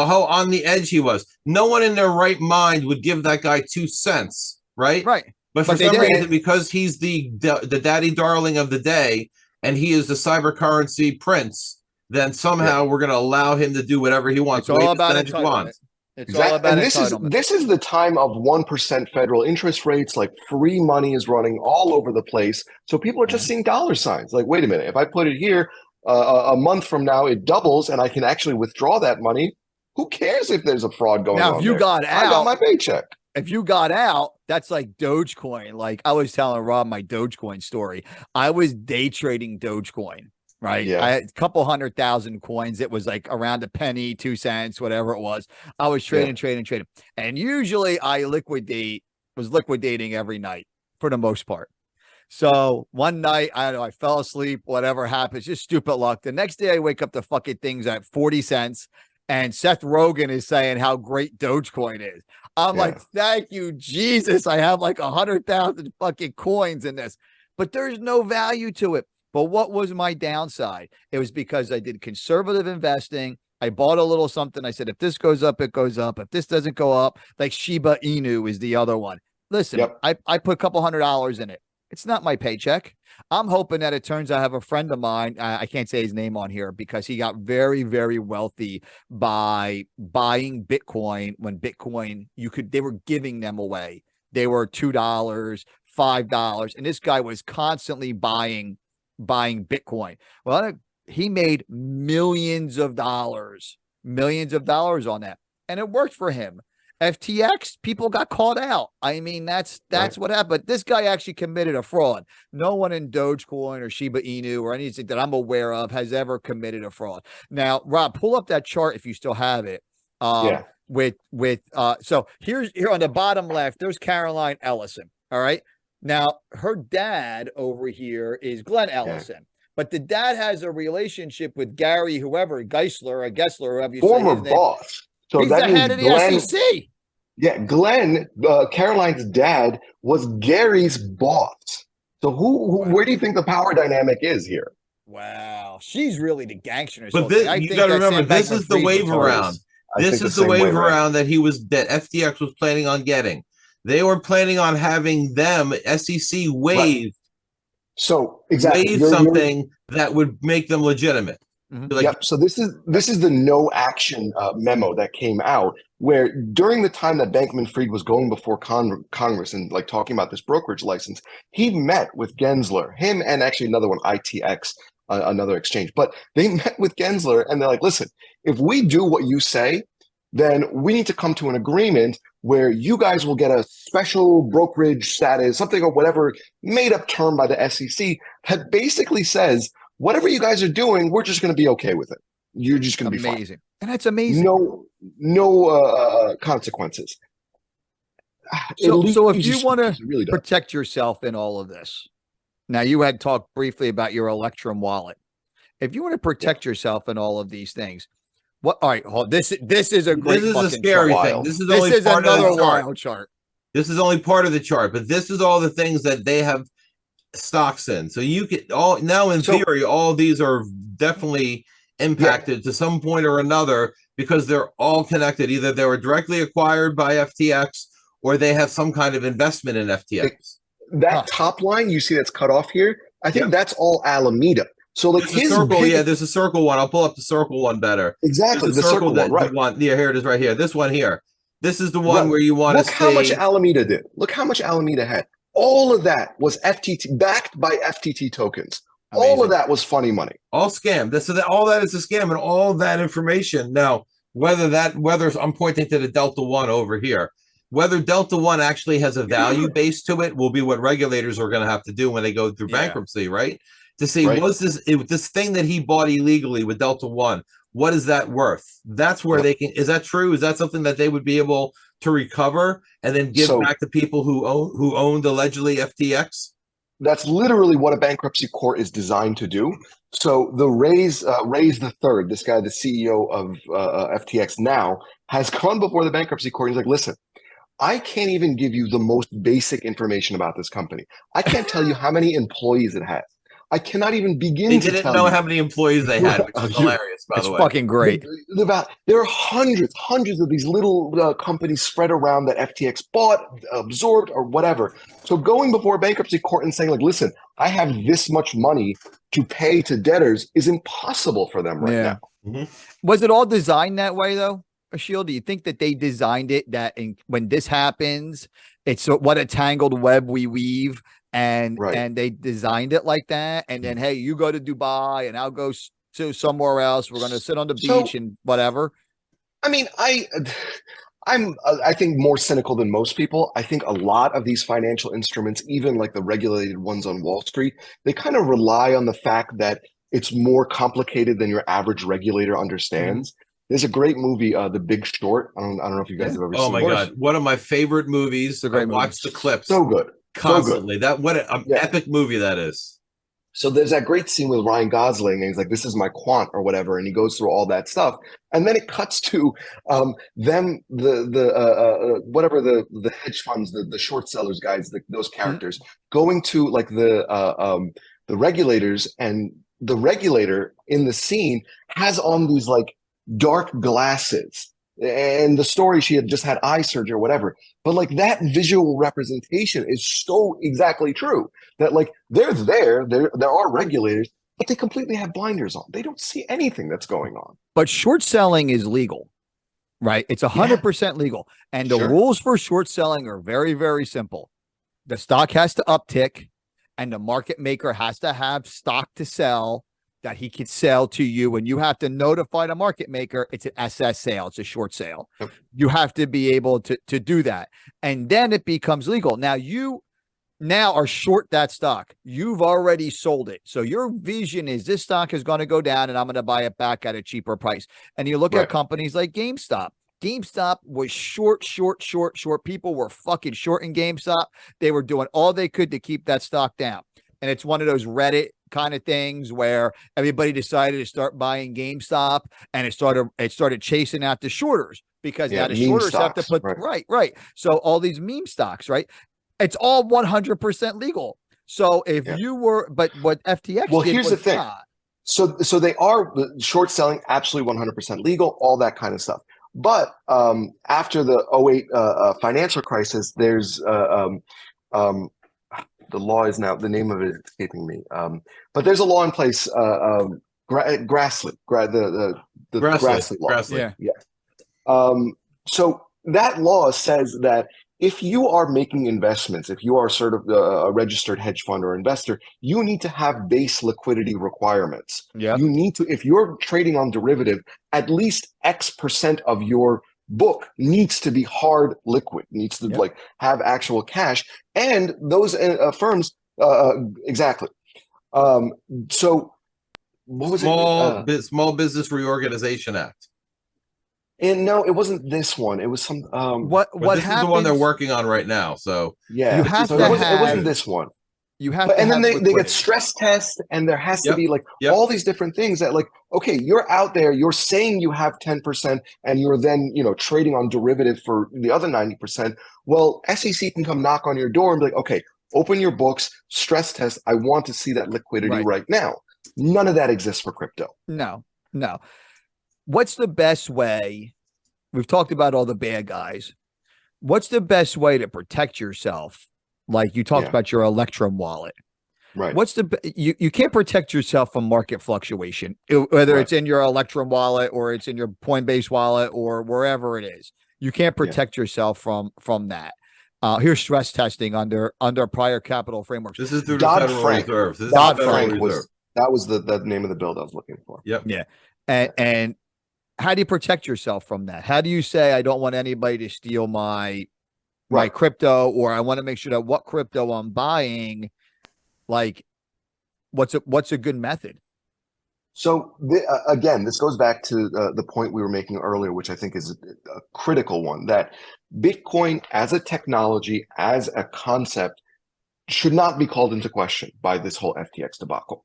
how on the edge he was. No one in their right mind would give that guy 2 cents, right? Right. But for some reason, because he's the daddy darling of the day, and he is the cyber currency prince, then somehow we're going to allow him to do whatever he wants. It's all about entitlement. It's all about entitlement. This is the time of 1% federal interest rates. Like, free money is running all over the place. So people are just seeing dollar signs. Like, wait a minute, if I put it here, a month from now, it doubles and I can actually withdraw that money. Who cares if there's a fraud going on? Now, if you got out, I got my paycheck. If you got out, that's like Dogecoin. Like, I was telling Rob my Dogecoin story. I was day trading Dogecoin. Right. Yeah. I had a couple 100,000 coins. It was like around a penny, 2 cents, whatever it was. I was trading. And usually I was liquidating every night for the most part. So one night, I don't know, I fell asleep, whatever happens, just stupid luck. The next day I wake up, the fucking thing's at 40 cents. And Seth Rogen is saying how great Dogecoin is. I'm like, thank you, Jesus. I have like 100,000 fucking coins in this, but there's no value to it. But what was my downside? It was because I did conservative investing. I bought a little something. I said, if this goes up, it goes up. If this doesn't go up, like Shiba Inu is the other one. Listen, I put a couple $100 in it. It's not my paycheck. I'm hoping that it turns out I have a friend of mine. I can't say his name on here because he got very, very wealthy by buying Bitcoin when Bitcoin, they were giving them away. They were $2, $5. And this guy was constantly buying Bitcoin. Well, he made millions of dollars on that. And it worked for him. FTX, people got caught out. I mean, that's what happened. But this guy actually committed a fraud. No one in Dogecoin or Shiba Inu or anything that I'm aware of has ever committed a fraud. Now, Rob, pull up that chart if you still have it. So here on the bottom left, there's Caroline Ellison. All right. Now, her dad over here is Glenn Ellison, but the dad has a relationship with Gary, whoever, Gessler, whoever you say his name. Former boss. So he's the head of the SEC. Yeah, Glenn, Caroline's dad, was Gary's boss. So where do you think the power dynamic is here? Wow, she's really the gangster. But you got to remember, this is the wave around. This is the wave around that FTX was planning on getting. They were planning on having them, SEC, waive. So exactly, waive something that would make them legitimate. Mm-hmm. So this is the no action memo that came out, where during the time that Bankman-Fried was going before Congress and like talking about this brokerage license, he met with Gensler, him and actually another one, ITX, another exchange. But they met with Gensler and they're like, listen, if we do what you say, then we need to come to an agreement where you guys will get a special brokerage status, something or whatever made up term by the SEC that basically says, whatever you guys are doing, we're just going to be okay with it. You're just going to be fine. And that's amazing. No consequences. So if you want to really protect yourself in all of this, now you had talked briefly about your Electrum wallet. If you want to protect yourself in all of these things, all right, this is a great. This is a scary thing. This is only part of the chart. This is only part of the chart, but this is all the things that they have stocks in. So you can in theory, all these are definitely impacted to some point or another because they're all connected. Either they were directly acquired by FTX or they have some kind of investment in FTX. that top line you see that's cut off here, I think that's all Alameda. So like There's a circle, big, there's a circle one. I'll pull up the circle one better. exactly, There's a the circle that, one, right? Yeah, here it is right here. This one here. This is the one Right. where you want to Look how much see. Alameda did. Look how much Alameda had. All of that was FTT, backed by FTT tokens. Amazing. All of that was funny money. All scam. All that is a scam, and all that information. Now, whether I'm pointing to the Delta One over here, whether Delta One actually has a value base to it will be what regulators are going to have to do when they go through bankruptcy, right? To see was this thing that he bought illegally with Delta One, what is that worth? That's where they can. Is that true? Is that something that they would be able to recover and then give back to people who owned allegedly FTX? That's literally what a bankruptcy court is designed to do. So the Rays the third, this guy, the CEO of FTX now, has come before the bankruptcy court. He's like, listen, I can't even give you the most basic information about this company. I can't tell you how many employees it has. I cannot even begin to tell you. He didn't know how many employees they had, which is hilarious, by the way. It's fucking great. There are hundreds of these little companies spread around that FTX bought, absorbed, or whatever. So going before a bankruptcy court and saying, like, listen, I have this much money to pay to debtors is impossible for them right now. Mm-hmm. Was it all designed that way, though, Achille? Do you think that they designed it that when this happens, it's what a tangled web we weave? And they designed it like that, and then hey, you go to Dubai and I'll go to somewhere else. We're going to sit on the beach and whatever. I mean, I think more cynical than most people. I think a lot of these financial instruments, even like the regulated ones on Wall Street, they kind of rely on the fact that it's more complicated than your average regulator understands. There's a great movie, The Big Short. I don't know if you guys have ever seen it. Oh my God, one of my favorite movies. I watched the clips. So good. Constantly. What an epic movie that is. So there's that great scene with Ryan Gosling, and he's like, this is my quant or whatever, and he goes through all that stuff. And then it cuts to them, whatever the hedge funds, the short sellers guys, those characters, going to like the regulators, and the regulator in the scene has on these like dark glasses. And the story, she had just had eye surgery or whatever. But like that visual representation is so exactly true that like there are regulators, but they completely have blinders on. They don't see anything that's going on. But short selling is legal, right? It's 100% legal. And the rules for short selling are very, very simple. The stock has to uptick, and the market maker has to have stock to sell that he could sell to you, and you have to notify the market maker it's an SS sale, it's a short sale. Yep. You have to be able to do that, and then it becomes legal. Now you are short that stock. You've already sold it, so your vision is this stock is going to go down, and I'm going to buy it back at a cheaper price. And you look at companies like GameStop. GameStop was short. People were fucking short in GameStop. They were doing all they could to keep that stock down. And it's one of those Reddit kind of things where everybody decided to start buying GameStop, and it started chasing out the shorters because now the shorters have to put right. So all these meme stocks, right? It's all 100% legal. So if you were, but what FTX did here's was the thing. not. So they are short selling, absolutely 100% legal, all that kind of stuff. But after the 2008 financial crisis, there's the law is now, the name of it is escaping me. But there's a law in place, Grassley, the Grassley law. Grassley. So that law says that if you are making investments, if you are sort of a registered hedge fund or investor, you need to have base liquidity requirements. Yeah. You need to, if you're trading on derivative, at least X% of your book needs to be hard liquid, needs to like have actual cash, and those firms exactly. So what was it? Small Business Reorganization Act. And no, it wasn't this one. It was some. What this happens, is the one they're working on right now. So yeah, you have so to it wasn't this one. You have, and then they get stress tests, and there has to be like all these different things that like, okay, you're out there, you're saying you have 10%, and you're then trading on derivative for the other 90%. Well, SEC can come knock on your door and be like, okay, open your books, stress test. I want to see that liquidity right now. None of that exists for crypto. No. What's the best way? We've talked about all the bad guys. What's the best way to protect yourself like you talked Yeah. about your Electrum wallet. Right. What's you can't protect yourself from market fluctuation, whether Right. it's in your Electrum wallet or it's in your Coinbase wallet or wherever it is. You can't protect yourself from that. Here's stress testing under prior capital frameworks. This is through the Federal Dodd-Frank. Reserve. This is the Federal Dodd-Frank Reserve. was the name of the bill that I was looking for. Yep. Yeah. And how do you protect yourself from that? How do you say, I don't want anybody to steal my Right. crypto, or I want to make sure that what crypto I'm buying, like what's a good method? So again, this goes back to the point we were making earlier, which I think is a critical one, that Bitcoin as a technology, as a concept, should not be called into question by this whole FTX debacle.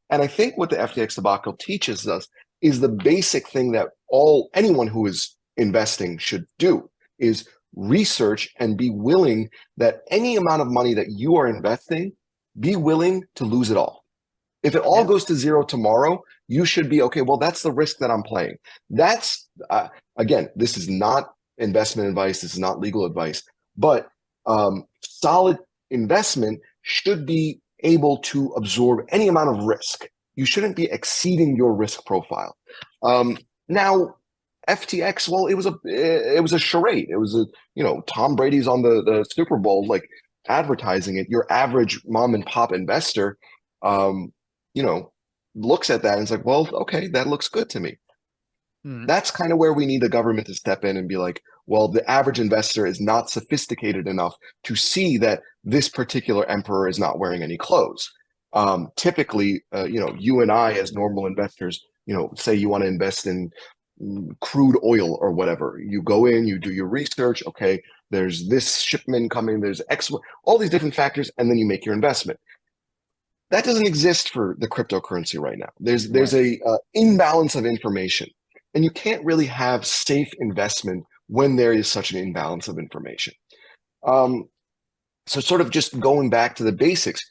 And I think what the FTX debacle teaches us is the basic thing that anyone who is investing should do is research and be willing that any amount of money that you are investing, be willing to lose it all. If it all goes to zero tomorrow, you should be, okay, well, that's the risk that I'm playing. That's, again, this is not investment advice. This is not legal advice, but solid investment should be able to absorb any amount of risk. You shouldn't be exceeding your risk profile. Now, FTX, well, it was a charade. It was Tom Brady's on the Super Bowl, like advertising it. Your average mom and pop investor, looks at that and it's like, well, okay, that looks good to me. That's kind of where we need the government to step in and be like, well, the average investor is not sophisticated enough to see that this particular emperor is not wearing any clothes. Typically, you and I as normal investors, say you want to invest in crude oil or whatever. You go in, you do your research. Okay, there's this shipment coming, there's X, all these different factors, and then you make your investment. That doesn't exist for the cryptocurrency right now. There's a imbalance of information, and you can't really have safe investment when there is such an imbalance of information. So sort of just going back to the basics,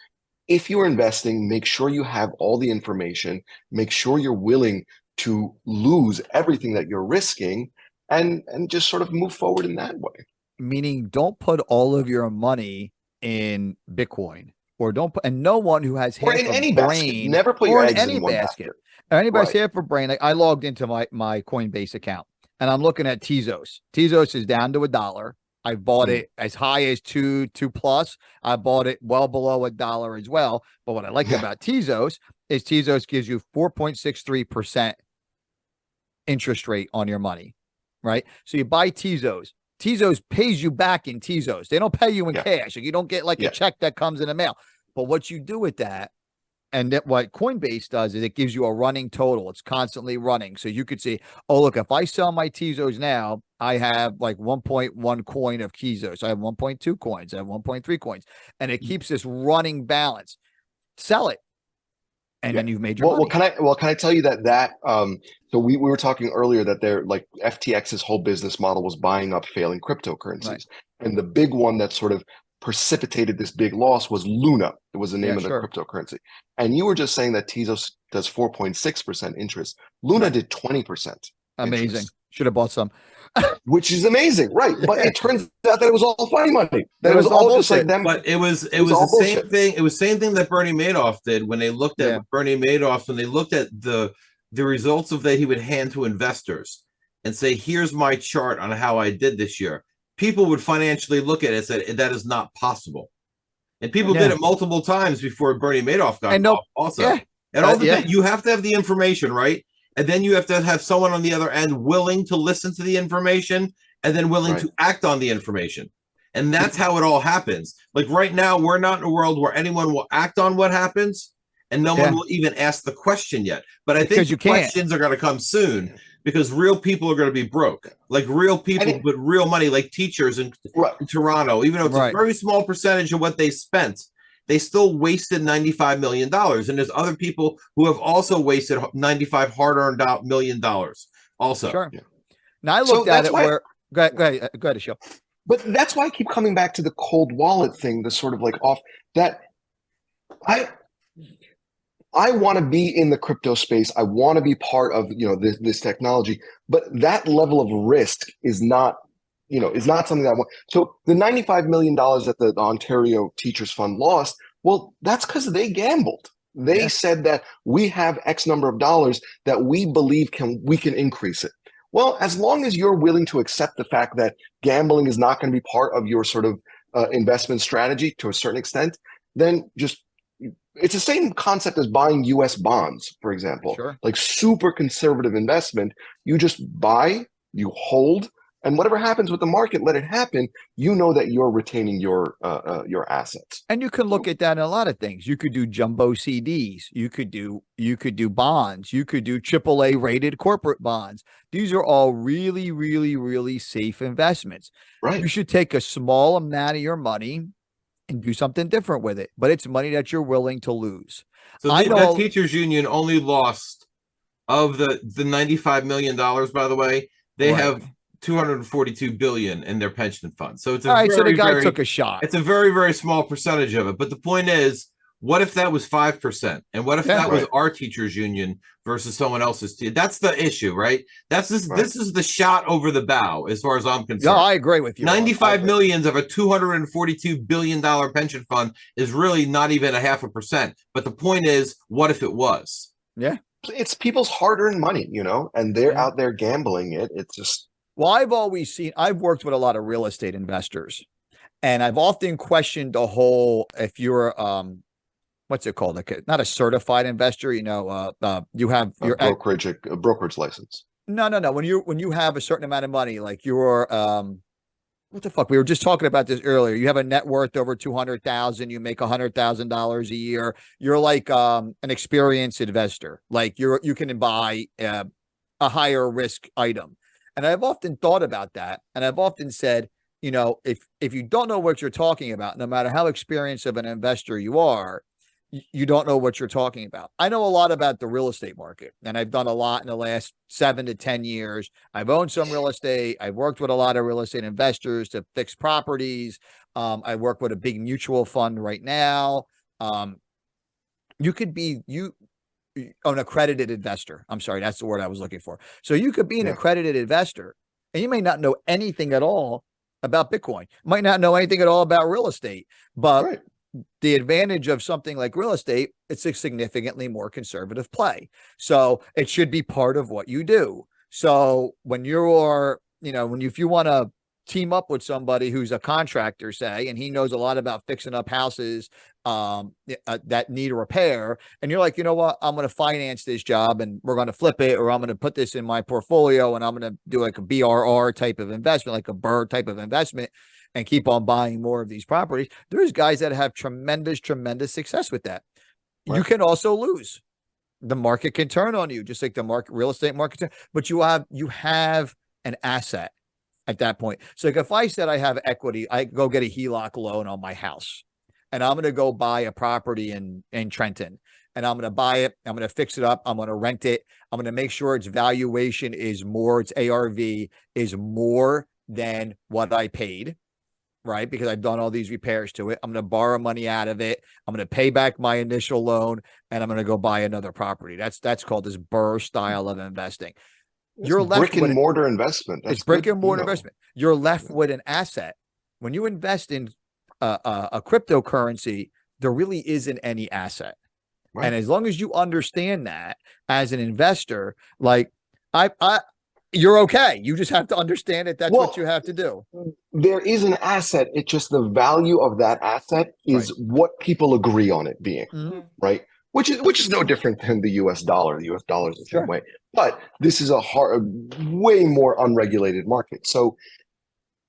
if you're investing, make sure you have all the information, make sure you're willing to lose everything that you're risking, and just sort of move forward in that way. Meaning, don't put all of your money in Bitcoin, or don't put, and no one who has Or half in a any brain, basket. Never put your or eggs in any in one basket. basket. Or anybody's Right. half a brain. Like I logged into my Coinbase account and I'm looking at Tezos. Tezos is down to $1. I bought it as high as two plus. I bought it well below $1 as well. But what I like about Tezos is Tezos gives you 4.63% interest rate on your money, right? So you buy Tezos. Tezos pays you back in Tezos. They don't pay you in cash. You don't get like a check that comes in the mail. But what you do with that, and that what Coinbase does is it gives you a running total. It's constantly running. So you could see, oh, look, if I sell my Tezos now, I have like 1.1 coin of Tezos. I have 1.2 coins. I have 1.3 coins. And it keeps this running balance. Sell it. And then you've made your money. Can I tell you that so we were talking earlier that they're like FTX's whole business model was buying up failing cryptocurrencies. Right. And the big one that sort of precipitated this big loss was Luna. It was the name of the cryptocurrency. And you were just saying that Tezos does 4.6% interest. Luna did 20%. Amazing. Interest. Should have bought some. Which is amazing, right? But it turns out that it was all funny money. That it was all just like them. But it was the same thing. It was the same thing that Bernie Madoff did when they looked at Bernie Madoff, when they looked at the results of that he would hand to investors and say, here's my chart on how I did this year. People would financially look at it and say, that is not possible. And people did it multiple times before Bernie Madoff got off also. Yeah. And all you have to have the information, right? And then you have to have someone on the other end willing to listen to the information and then willing to act on the information. And that's how it all happens. Like right now, we're not in a world where anyone will act on what happens and no one will even ask the question yet. But I think questions are going to come soon because real people are going to be broke. Like real people with real money, like teachers in Toronto, even though it's a very small percentage of what they spent, they still wasted $95 million. And there's other people who have also wasted $95 hard-earned million also. Sure. Yeah. Now I looked at it where go ahead, Achille. But that's why I keep coming back to the cold wallet thing, the sort of like off that I want to be in the crypto space. I want to be part of this technology, but that level of risk is not is not something that I want. So the $95 million that the Ontario Teachers Fund lost, well, that's because they gambled. They said that we have X number of dollars that we believe we can increase it. Well, as long as you're willing to accept the fact that gambling is not going to be part of your sort of investment strategy to a certain extent, then it's the same concept as buying US bonds, for example. Sure. Like super conservative investment. You just buy, you hold, and whatever happens with the market, let it happen. You know that you're retaining your assets. And you can look at that in a lot of things. You could do jumbo CDs. You could do bonds. You could do AAA rated corporate bonds. These are all really, really, really safe investments. Right. You should take a small amount of your money and do something different with it, but it's money that you're willing to lose. So that teachers union only lost of the $95 million, by the way, they have $242 billion in their pension fund. So it's so the guy took a shot. It's a very, very small percentage of it. But the point is, what if that was 5%? And what if that was our teachers union versus someone else's? That's the issue, right? This is the shot over the bow, as far as I'm concerned. No, I agree with you. 95 million of a $242 billion pension fund is really not even 0.5%. But the point is, what if it was? Yeah. It's people's hard-earned money, and they're out there gambling it. It's just. Well, I've worked with a lot of real estate investors, and I've often questioned the whole, if you're, what's it called? Like not a certified investor, you have your brokerage license. No. When you have a certain amount of money, like you're, what the fuck? We were just talking about this earlier. You have a net worth over 200,000. You make $100,000 a year. You're like an experienced investor. Like you can buy a higher risk item. And I've often thought about that. And I've often said, if you don't know what you're talking about, no matter how experienced of an investor you are, you don't know what you're talking about. I know a lot about the real estate market, and I've done a lot in the last 7 to 10 years. I've owned some real estate. I've worked with a lot of real estate investors to fix properties. I work with a big mutual fund right now. You could be an accredited investor. I'm sorry, that's the word I was looking for. So you could be an accredited investor, and you may not know anything at all about Bitcoin, might not know anything at all about real estate, but the advantage of something like real estate, it's a significantly more conservative play. So it should be part of what you do. So when you're, if you want to team up with somebody who's a contractor, say, and he knows a lot about fixing up houses that need a repair, and you're like, you know what, I'm going to finance this job and we're going to flip it, or I'm going to put this in my portfolio and I'm going to do like a BRR type of investment, like a BRRRR type of investment, and keep on buying more of these properties. There's guys that have tremendous success with that. Right. You can also lose. The market can turn on you, just like the real estate market, but you have an asset at that point. So like if I said I have equity, I go get a HELOC loan on my house, and I'm going to go buy a property in Trenton, and I'm going to buy it. I'm going to fix it up. I'm going to rent it. I'm going to make sure its valuation is more, its ARV is more than what I paid, right? Because I've done all these repairs to it. I'm going to borrow money out of it. I'm going to pay back my initial loan, and I'm going to go buy another property. That's called this BRRRR style of investing. You're left brick and mortar investment. It's brick and mortar investment. You're left with an asset. When you invest in a cryptocurrency, there really isn't any asset. Right. And as long as you understand that as an investor, like you're okay. You just have to understand it. That's what you have to do. There is an asset. It's just the value of that asset is what people agree on it being, right? Which is no different than the US dollar. The US dollar is the same way. But this is a way more unregulated market. So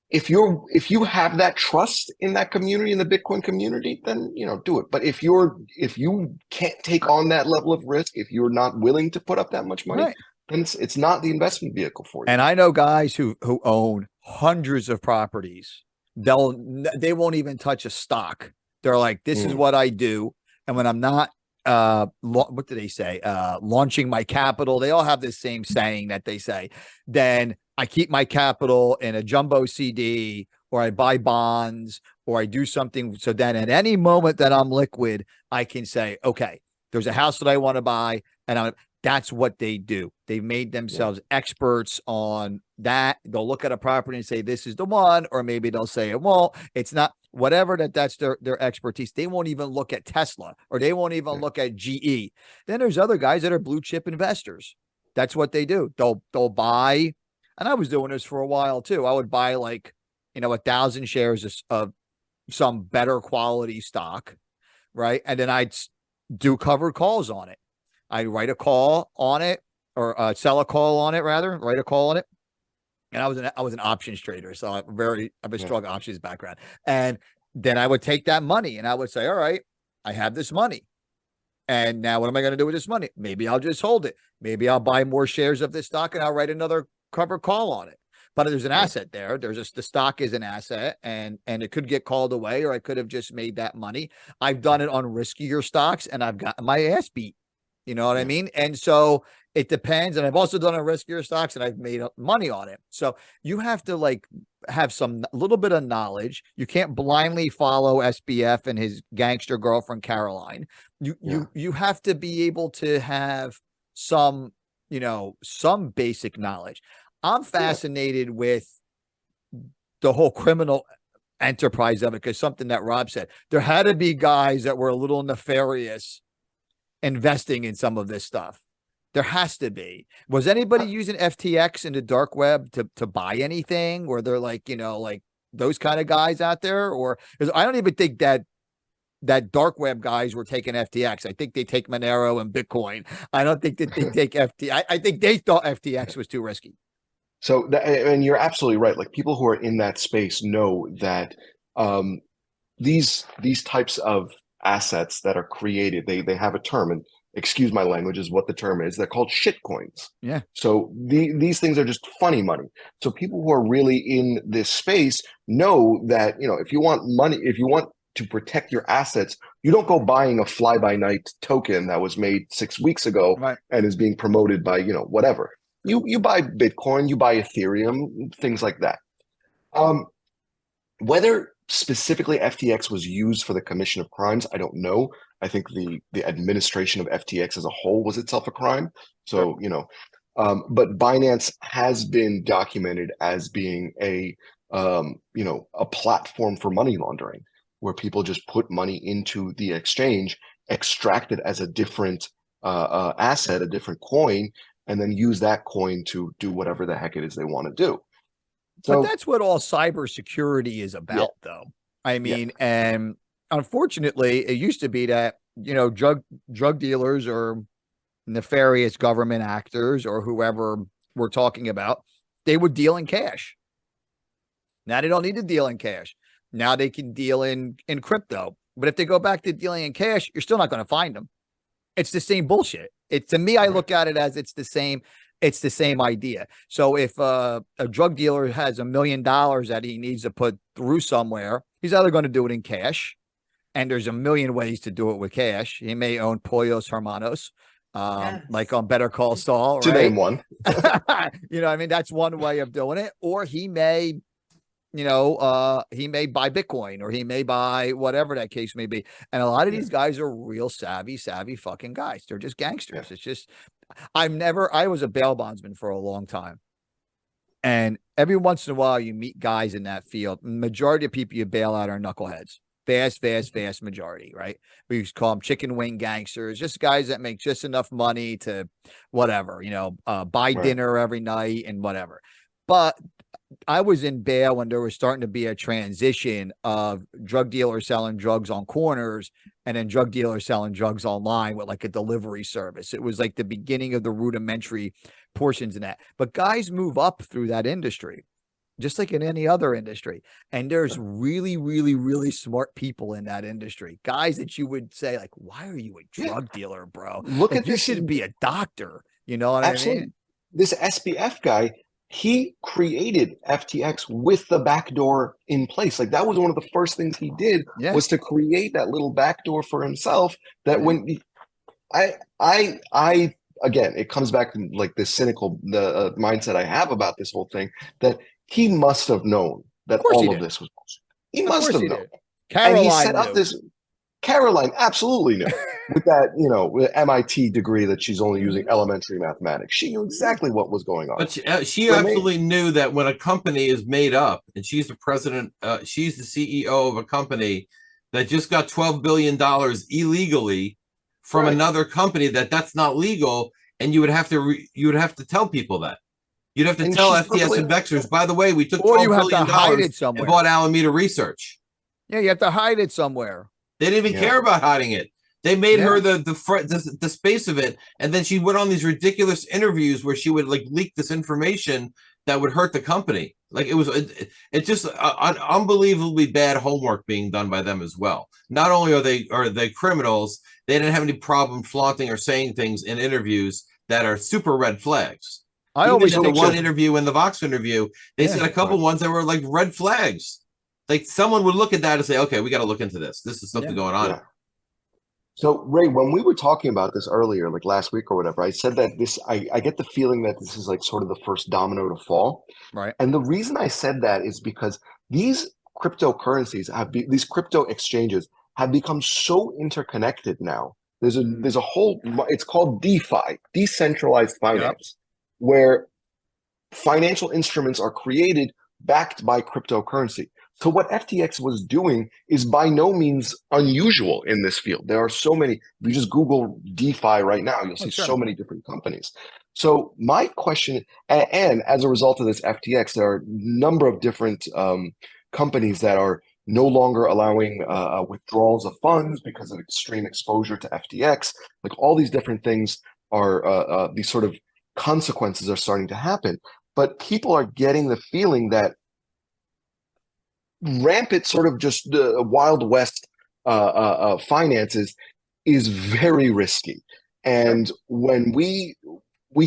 if you have that trust in that community, in the Bitcoin community, then do it. But if you can't take on that level of risk, if you're not willing to put up that much money, then it's not the investment vehicle for you. And I know guys who own hundreds of properties. They won't even touch a stock. They're like, this is what I do. And when I'm not what do they say? Launching my capital. They all have this same saying that they say, then I keep my capital in a jumbo CD, or I buy bonds, or I do something. So then at any moment that I'm liquid, I can say, okay, there's a house that I want to buy, and That's what they do. They've made themselves experts on that. They'll look at a property and say, this is the one, or maybe they'll say it won't. It's not, whatever that's their expertise. They won't even look at Tesla, or they won't even look at GE. Then there's other guys that are blue chip investors. That's what they do. They'll buy, and I was doing this for a while too. I would buy like, 1,000 shares of some better quality stock, right? And then I'd do covered calls on it. I write a call on it, or sell a call on it, rather, write a call on it. And I was an options trader, so I have a strong options background. And then I would take that money and I would say, all right, I have this money. And now what am I going to do with this money? Maybe I'll just hold it. Maybe I'll buy more shares of this stock and I'll write another covered call on it. But there's an asset there. There's just, the stock is an asset, and it could get called away, or I could have just made that money. I've done it on riskier stocks and I've gotten my ass beat. You know what I mean? And so it depends. And I've also done on riskier stocks and I've made money on it. So you have to like have some little bit of knowledge. You can't blindly follow SBF and his gangster girlfriend, Caroline. You have to be able to have some, some basic knowledge. I'm fascinated with the whole criminal enterprise of it, because something that Rob said, there had to be guys that were a little nefarious investing in some of this stuff. There has to be. Was anybody using FTX in the dark web to buy anything? Or they're like, like those kind of guys out there? Or, because I don't even think that dark web guys were taking FTX. I think they take Monero and Bitcoin. I don't think that they take FTX. I think they thought FTX was too risky. So, and you're absolutely right. Like, people who are in that space know that these types of assets that are created, they have a term, and excuse my language, is what the term is. They're called shit coins. Yeah. So these things are just funny money. So people who are really in this space know that, if you want money, if you want to protect your assets, you don't go buying a fly-by-night token that was made 6 weeks ago and is being promoted by, whatever. You buy Bitcoin, you buy Ethereum, things like that. Whether specifically FTX was used for the commission of crimes, I don't know. I think the administration of FTX as a whole was itself a crime. So, but Binance has been documented as being a platform for money laundering, where people just put money into the exchange, extract it as a different asset, a different coin, and then use that coin to do whatever the heck it is they want to do. So, but that's what all cybersecurity is about, though. I mean, and unfortunately, it used to be that, drug dealers or nefarious government actors or whoever we're talking about, they would deal in cash. Now they don't need to deal in cash. Now they can deal in crypto. But if they go back to dealing in cash, you're still not going to find them. It's the same bullshit. To me, I look at it as it's the same idea. So if a drug dealer has $1 million that he needs to put through somewhere, he's either going to do it in cash, and there's a million ways to do it with cash. He may own Pollos Hermanos, like on Better Call Saul, to name one. That's one way of doing it. Or he may, he may buy Bitcoin, or he may buy whatever that case may be. And a lot of these guys are real savvy fucking guys. They're just gangsters. It's just, I was a bail bondsman for a long time. And every once in a while you meet guys in that field. Majority of people you bail out are knuckleheads. Vast majority, right? We used to call them chicken wing gangsters, just guys that make just enough money to whatever, buy dinner every night and whatever. But I was in bail when there was starting to be a transition of drug dealers selling drugs on corners and then drug dealers selling drugs online with like a delivery service. It was like the beginning of the rudimentary portions in that. But guys move up through that industry, just like in any other industry. And there's really, really, really smart people in that industry. Guys that you would say, like, why are you a drug dealer, bro? Look at you this. should be a doctor. You know what I mean? This SBF guy, he created FTX with the backdoor in place. Like, that was one of the first things he did, was to create that little backdoor for himself. That when again, it comes back to like this cynical mindset I have about this whole thing, that he must have known that all of this was bullshit. He must have known. Caroline and he set knew. up this. Caroline absolutely knew with that, with MIT degree that she's only using elementary mathematics. She knew exactly what was going on. But she absolutely knew that when a company is made up and she's the president, she's the CEO of a company that just got $12 billion illegally from another company, that's not legal. And you would have to tell people that. You'd have to tell FTS investors, by the way, we took $12 billion and bought Alameda Research. Yeah, you have to hide it somewhere. They didn't even care about hiding it. They made her the space of it, and then she went on these ridiculous interviews where she would like leak this information that would hurt the company. Like it's just unbelievably bad homework being done by them as well. Not only are they criminals, they didn't have any problem flaunting or saying things in interviews that are super red flags. I always think one interview in the Vox interview, they said a couple ones that were like red flags. Like someone would look at that and say, okay, we got to look into this. This is something going on. Yeah. So Ray, when we were talking about this earlier, like last week or whatever, I said that I get the feeling that this is like sort of the first domino to fall. Right. And the reason I said that is because these cryptocurrencies these crypto exchanges have become so interconnected now. There's a whole, it's called DeFi, decentralized finance, where financial instruments are created backed by cryptocurrency. So what FTX was doing is by no means unusual in this field. There are so many, if you just Google DeFi right now, you'll see so many different companies. So my question, and as a result of this FTX, there are a number of different companies that are no longer allowing withdrawals of funds because of extreme exposure to FTX. Like all these different things are, these sort of consequences are starting to happen. But people are getting the feeling that rampant sort of just Wild West finances is very risky. And when we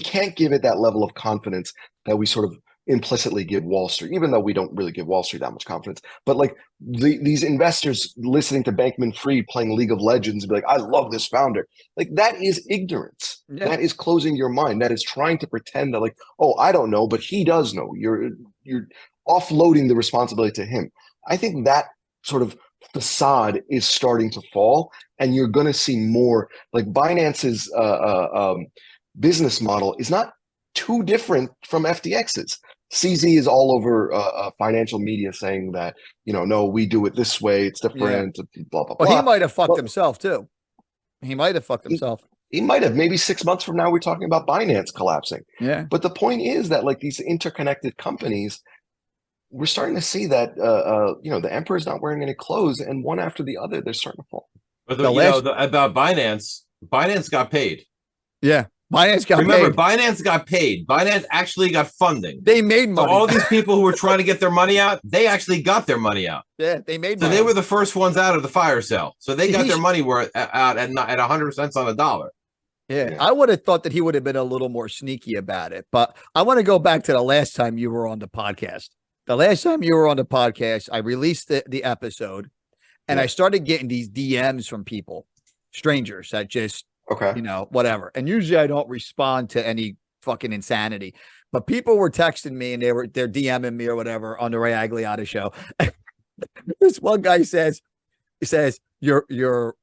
can't give it that level of confidence that we sort of implicitly give Wall Street, even though we don't really give Wall Street that much confidence. But like these investors listening to Bankman-Fried playing League of Legends and be like, I love this founder. Like that is ignorance. Yeah. That is closing your mind. That is trying to pretend that like, oh, I don't know, but he does know. You're offloading the responsibility to him. I think that sort of facade is starting to fall, and you're going to see more. Like Binance's business model is not too different from FTX's. CZ is all over financial media saying that, no, we do it this way. It's different. Blah, blah, blah. Well, he might have fucked himself too. He might have fucked himself. He might have. Maybe 6 months from now, we're talking about Binance collapsing. Yeah. But the point is that like these interconnected companies, we're starting to see that, the emperor's not wearing any clothes, and one after the other, they're starting to fall. But about Binance got paid. Yeah. Binance got Remember, paid. Binance got paid. Binance actually got funding. They made money. So all these people who were trying to get their money out, they actually got their money out. Yeah, they made money. So they were the first ones out of the fire sale. So they got their money out at 100 cents on a dollar. Yeah, I would have thought that he would have been a little more sneaky about it. But I want to go back to the last time you were on the podcast. The last time you were on the podcast, I released the episode, and I started getting these DMs from people, strangers that just, whatever. And usually I don't respond to any fucking insanity, but people were texting me and they're DMing me or whatever on the Ray Agliata show. This one guy says, your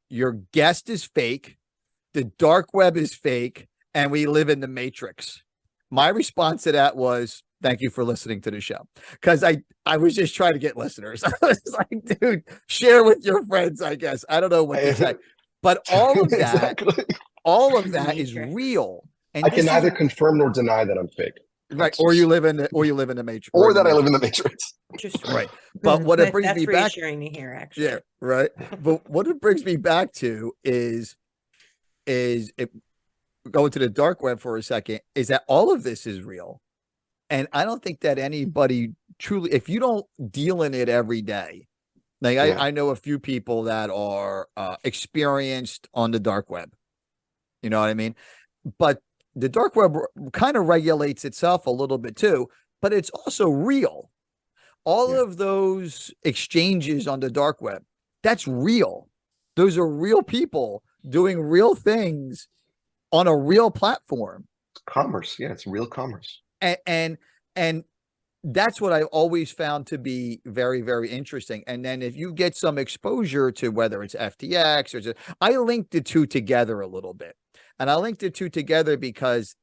guest is fake, the dark web is fake, and we live in the Matrix. My response to that was, thank you for listening to the show. Because I was just trying to get listeners. I was like, dude, share with your friends, I guess. I don't know what to say. But all of that is real. And I can neither confirm nor deny that I'm fake. Right. Or you live in the Matrix. Or that I live in the Matrix. Just right. But what it brings me back. That's reassuring to hear, actually. Yeah, right. But what it brings me back to is going to the dark web for a second, is that all of this is real. And I don't think that anybody truly, if you don't deal in it every day, like I know a few people that are experienced on the dark web. You know what I mean? But the dark web kind of regulates itself a little bit too, but it's also real. All of those exchanges on the dark web, that's real. Those are real people doing real things on a real platform. Commerce. Yeah, it's real commerce. And that's what I always found to be very, very interesting. And then if you get some exposure to whether it's FTX or just, I linked the two together a little bit. And I linked the two together because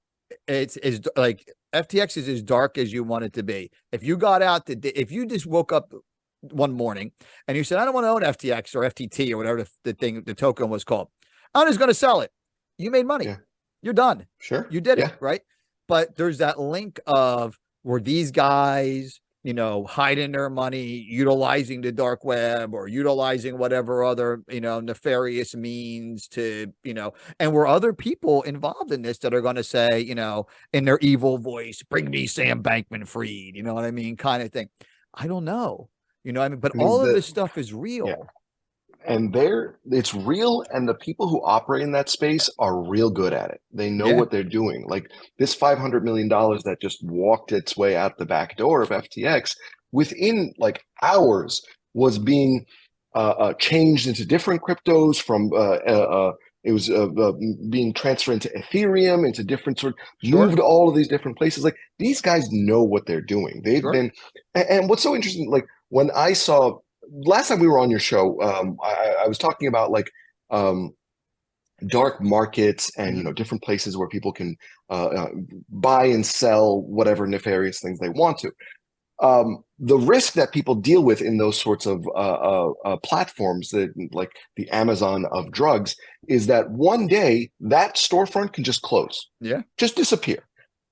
it's like FTX is as dark as you want it to be. If you got out if you just woke up one morning and you said, I don't want to own FTX or FTT or whatever the token was called, I'm just going to sell it. You made money. Yeah. You're done. Sure. You did it, right? But there's that link of, were these guys, hiding their money, utilizing the dark web or utilizing whatever other, nefarious means to, and were other people involved in this that are going to say, in their evil voice, bring me Sam Bankman-Fried, you know what I mean? Kind of thing. I don't know, but all of this stuff is real. Yeah. And it's real, and the people who operate in that space are real good at it. They know what they're doing. Like this $500 million that just walked its way out the back door of FTX within like hours was being changed into different cryptos from it was being transferred into Ethereum, into different moved all of these different places. Like these guys know what they're doing. They've been, and what's so interesting, like when I saw last time we were on your show, I was talking about like dark markets and different places where people can buy and sell whatever nefarious things they want to. The risk that people deal with in those sorts of platforms, that like the Amazon of drugs, is that one day that storefront can just close, just disappear.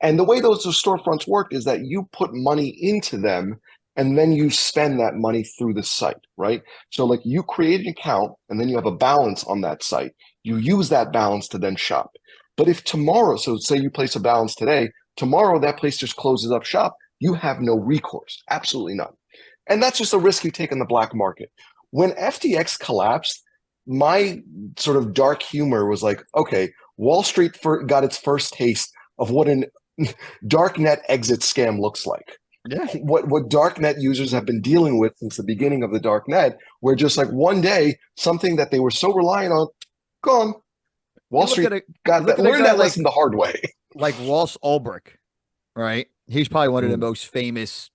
And the way those storefronts work is that you put money into them, and then you spend that money through the site, right? So like you create an account and then you have a balance on that site. You use that balance to then shop. But if tomorrow, so say you place a balance today, tomorrow that place just closes up shop, you have no recourse, absolutely none. And that's just a risk you take in the black market. When FTX collapsed, my sort of dark humor was like, okay, Wall Street got its first taste of what an darknet exit scam looks like. Yeah. What darknet users have been dealing with since the beginning of the darknet, where just like one day, something that they were so reliant on, gone. Wall Street learned that lesson the hard way. Like Ross Ulbricht, right? He's probably one of the most famous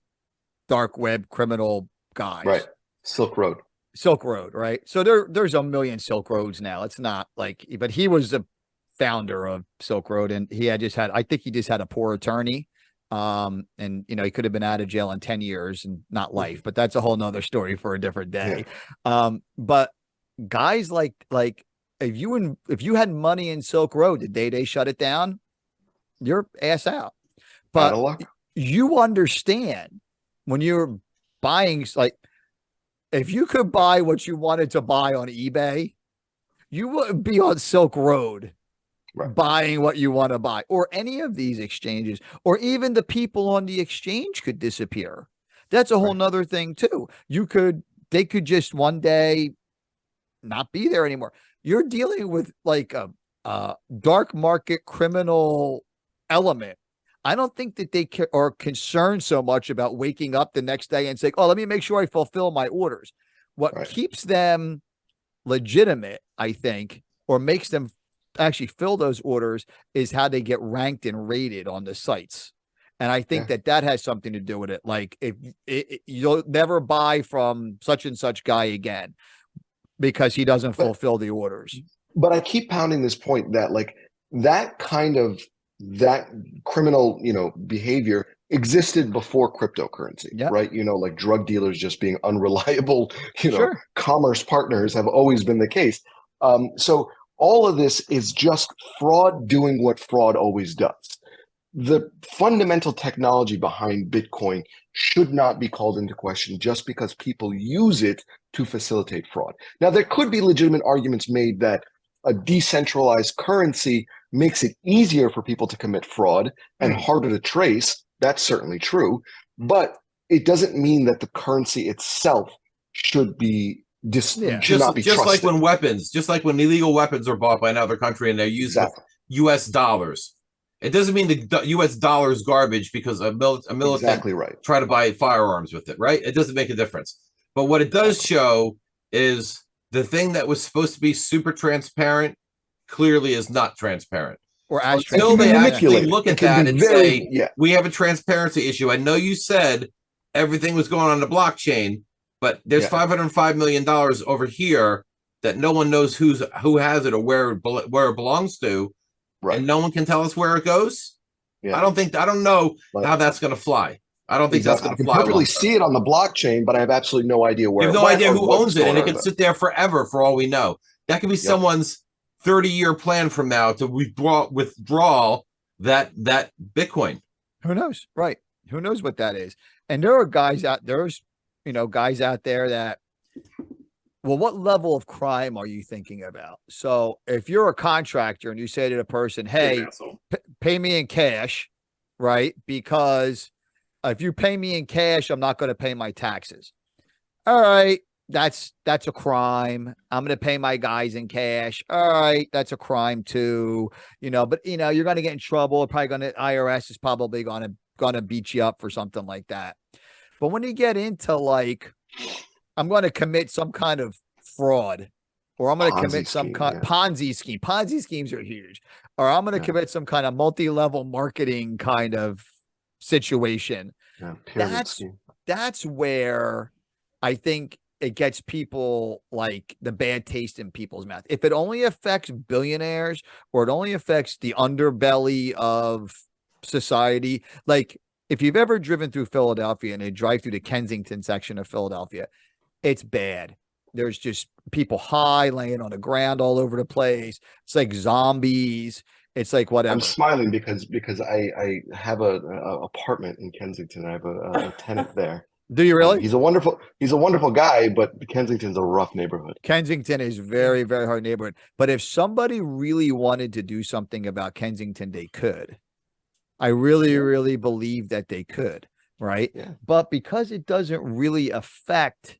dark web criminal guys. Right. Silk Road, right? So there's a million Silk Roads now. It's not like, but he was the founder of Silk Road, and I think he just had a poor attorney. And he could have been out of jail in 10 years and not life, but that's a whole nother story for a different day. But guys like if you had money in Silk Road the day they shut it down, you're ass out. But you understand when you're buying, like if you could buy what you wanted to buy on eBay, you wouldn't be on Silk Road. Buying what you want to buy, or any of these exchanges, or even the people on the exchange could disappear. That's a whole nother thing too. They could just one day not be there anymore. You're dealing with like a dark market criminal element. I don't think that they are concerned so much about waking up the next day and saying, oh, let me make sure I fulfill my orders. What keeps them legitimate, I think, or makes them actually fill those orders is how they get ranked and rated on the sites. And I think that has something to do with it. Like if you'll never buy from such and such guy again because he doesn't fulfill the orders. But I keep pounding this point that like that criminal, behavior existed before cryptocurrency, right? Like drug dealers just being unreliable, commerce partners have always been the case. So all of this is just fraud doing what fraud always does. The fundamental technology behind Bitcoin should not be called into question just because people use it to facilitate fraud. Now, there could be legitimate arguments made that a decentralized currency makes it easier for people to commit fraud and harder to trace. That's certainly true. But it doesn't mean that the currency itself should be just like when illegal weapons are bought by another country and they're used with U.S. dollars. It doesn't mean the U.S. dollar is garbage because a militant try to buy firearms with it, right? It doesn't make a difference. But what it does show is the thing that was supposed to be super transparent clearly is not transparent. or ashtray. Until they can be actually manipulated. look It at can that be and very- say, yeah. we have a transparency issue. I know you said everything was going on the blockchain, but there's Yeah. $505 million over here that no one knows who has it or where it belongs to, Right. and no one can tell us where it goes. Yeah. I don't know Right. how that's going to fly. I don't think Exactly. that's I going to can fly. perfectly long term. see it on the blockchain, but I have absolutely no idea where. You have it no went idea or who what's owns it, and going it on could with sit there forever for all we know. That could be someone's 30-year plan from now to withdraw that Bitcoin. Who knows? Right. Who knows what that is? And there are guys out guys out there that, well, what level of crime are you thinking about? So if you're a contractor and you say to the person, hey, pay me in cash, right? Because if you pay me in cash, I'm not going to pay my taxes. All right. That's a crime. I'm going to pay my guys in cash. All right. That's a crime too, but you're going to get in trouble. IRS is probably going to beat you up for something like that. But when you get into like, I'm going to commit some kind of fraud, or I'm going to commit some kind Ponzi scheme. Ponzi schemes are huge. Or I'm going to commit some kind of multi-level marketing kind of situation. Yeah, that's where I think it gets people like the bad taste in people's mouth. If it only affects billionaires, or it only affects the underbelly of society, like if you've ever driven through Philadelphia and you drive through the Kensington section of Philadelphia, it's bad. There's just people high laying on the ground all over the place. It's like zombies. It's like whatever. I'm smiling because I have a apartment in Kensington. I have a tenant there. Do you really? He's a wonderful guy, but Kensington's a rough neighborhood. Kensington is very, very hard neighborhood. But if somebody really wanted to do something about Kensington, they could. I really, really believe that they could, right? Yeah. But because it doesn't really affect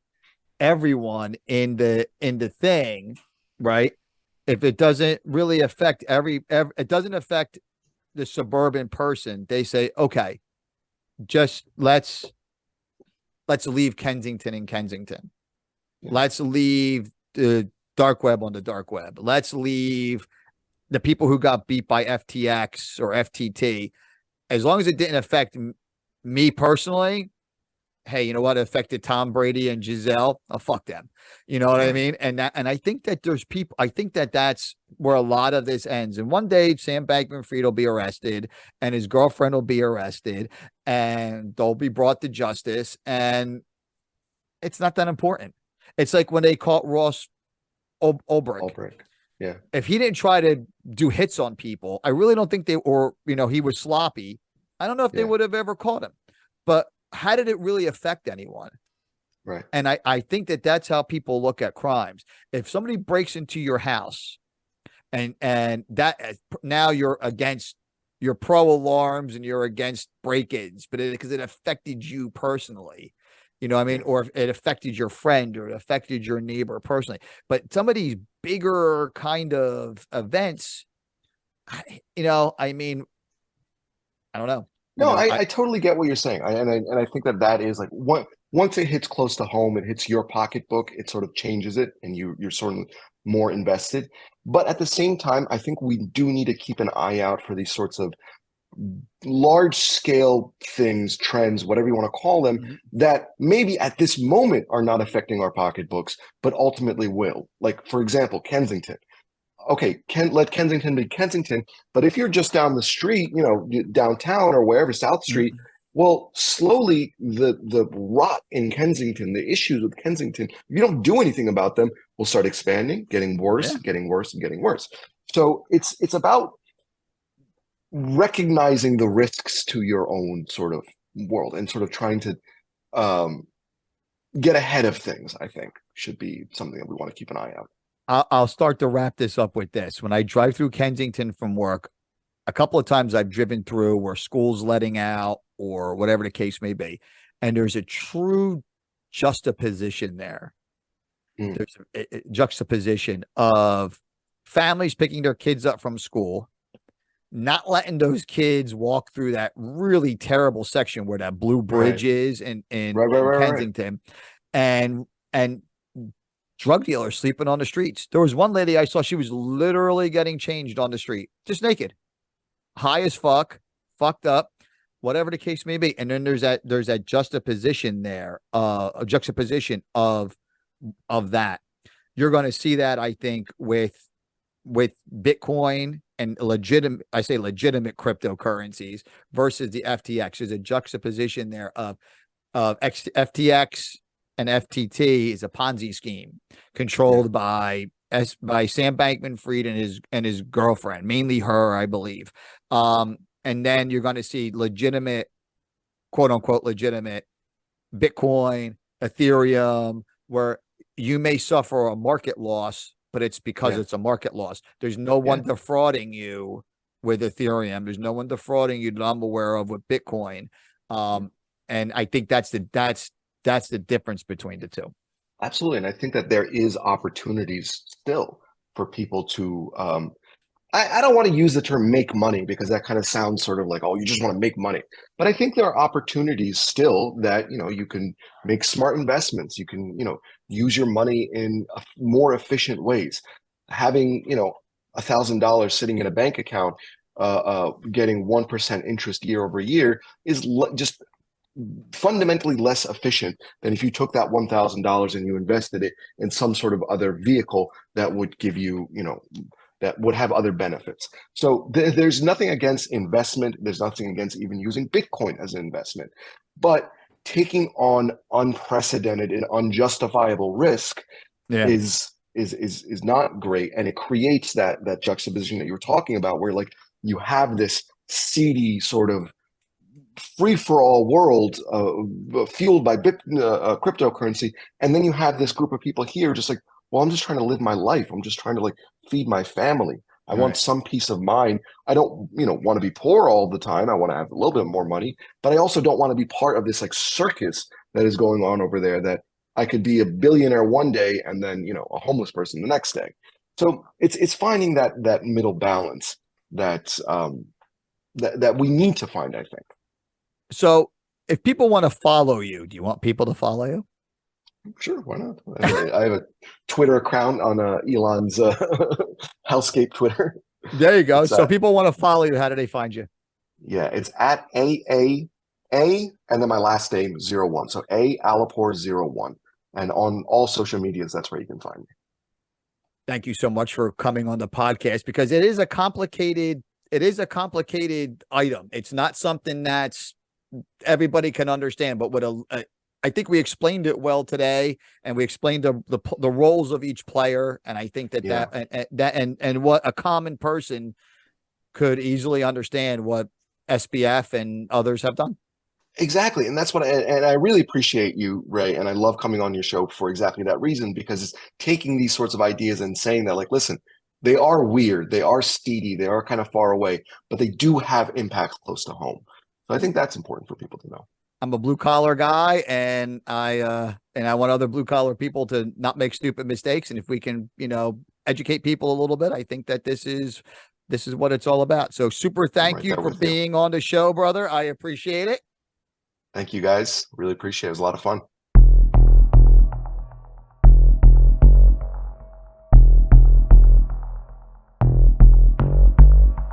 everyone in the thing, right? If it doesn't really affect it doesn't affect the suburban person, they say, okay, just let's leave Kensington in Kensington. Yeah. Let's leave the dark web on the dark web. Let's leave the people who got beat by FTX or FTT. As long as it didn't affect me personally, hey, you know what? It affected Tom Brady and Giselle. Oh, fuck them. You know what I mean? And I think that there's people, I think that that's where a lot of this ends. And one day Sam Bankman-Fried will be arrested and his girlfriend will be arrested and they'll be brought to justice. And it's not that important. It's like when they caught Ross Ulbricht. Yeah. If he didn't try to do hits on people, I really don't think he was sloppy. I don't know if they would have ever caught him. But how did it really affect anyone? Right. And I think that that's how people look at crimes. If somebody breaks into your house and that now you're pro alarms and you're against break-ins, but because it affected you personally, you know what I mean? Or if it affected your friend or it affected your neighbor personally. But some of these bigger kind of events, I don't know. No, I totally get what you're saying. I think that is like once it hits close to home, it hits your pocketbook, it sort of changes it and you're sort of more invested. But at the same time, I think we do need to keep an eye out for these sorts of large scale things, trends, whatever you want to call them, that maybe at this moment are not affecting our pocketbooks, but ultimately will. Like, for example, Kensington. Okay, let Kensington be Kensington, but if you're just down the street, downtown or wherever, South Street, well, slowly the rot in Kensington, the issues with Kensington, if you don't do anything about them, will start expanding, getting worse, getting worse, and getting worse. So it's about recognizing the risks to your own sort of world and sort of trying to get ahead of things, I think, should be something that we want to keep an eye out. I'll start to wrap this up with this. When I drive through Kensington from work, a couple of times I've driven through where school's letting out or whatever the case may be, and there's a true juxtaposition there. There's a juxtaposition of families picking their kids up from school, not letting those kids walk through that really terrible section where that blue bridge is in Kensington, and drug dealers sleeping on the streets. There was one lady I saw, she was literally getting changed on the street, just naked. high as fuck, fucked up, whatever the case may be. And then there's that juxtaposition there, a juxtaposition of that. You're going to see that, I think, with Bitcoin and legitimate cryptocurrencies versus the FTX. There's a juxtaposition there of FTX and FTT is a Ponzi scheme controlled by Sam Bankman-Fried and his girlfriend, mainly her, I believe. And then you're going to see legitimate, quote unquote, legitimate Bitcoin, Ethereum, where you may suffer a market loss, but it's because it's a market loss. There's no one defrauding you with Ethereum. There's no one defrauding you that I'm aware of with Bitcoin. And I think that's the difference between the two. Absolutely. And I think that there is opportunities still for people to, I don't want to use the term make money because that kind of sounds sort of like, oh, you just want to make money. But I think there are opportunities still that, you can make smart investments. You can, use your money in more efficient ways. Having, $1,000 sitting in a bank account, getting 1% interest year over year is just fundamentally less efficient than if you took that $1,000 and you invested it in some sort of other vehicle that would give you, that would have other benefits. So there's nothing against investment. There's nothing against even using Bitcoin as an investment, but taking on unprecedented and unjustifiable risk is not great. And it creates that juxtaposition that you were talking about, where like you have this seedy sort of free-for-all world fueled by cryptocurrency, and then you have this group of people here just like, well, I'm just trying to live my life. I'm just trying to like feed my family. I want some peace of mind. I don't, want to be poor all the time. I want to have a little bit more money, but I also don't want to be part of this like circus that is going on over there, that I could be a billionaire one day and then, a homeless person the next day. So it's finding that middle balance that we need to find, I think. So if people want to follow you, do you want people to follow you? Sure, why not? I have a Twitter account on Elon's Hellscape Twitter. There you go. So people want to follow you. How do they find you? Yeah, it's at AAA and then my last name 01. So A Alipour 01. And on all social medias, that's where you can find me. Thank you so much for coming on the podcast, because it is a complicated item. It's not something that's everybody can understand, but I think we explained it well today, and we explained the roles of each player. And I think that what a common person could easily understand what SBF and others have done. Exactly. And that's what I really appreciate you, Ray. And I love coming on your show for exactly that reason, because it's taking these sorts of ideas and saying that, like, listen, they are weird, they are steedy, they are kind of far away, but they do have impact close to home. So I think that's important for people to know. I'm a blue collar guy, and I want other blue collar people to not make stupid mistakes. And if we can, educate people a little bit, I think that this is what it's all about. So super thank you for being on the show, brother. I appreciate it. Thank you guys. Really appreciate it. It was a lot of fun.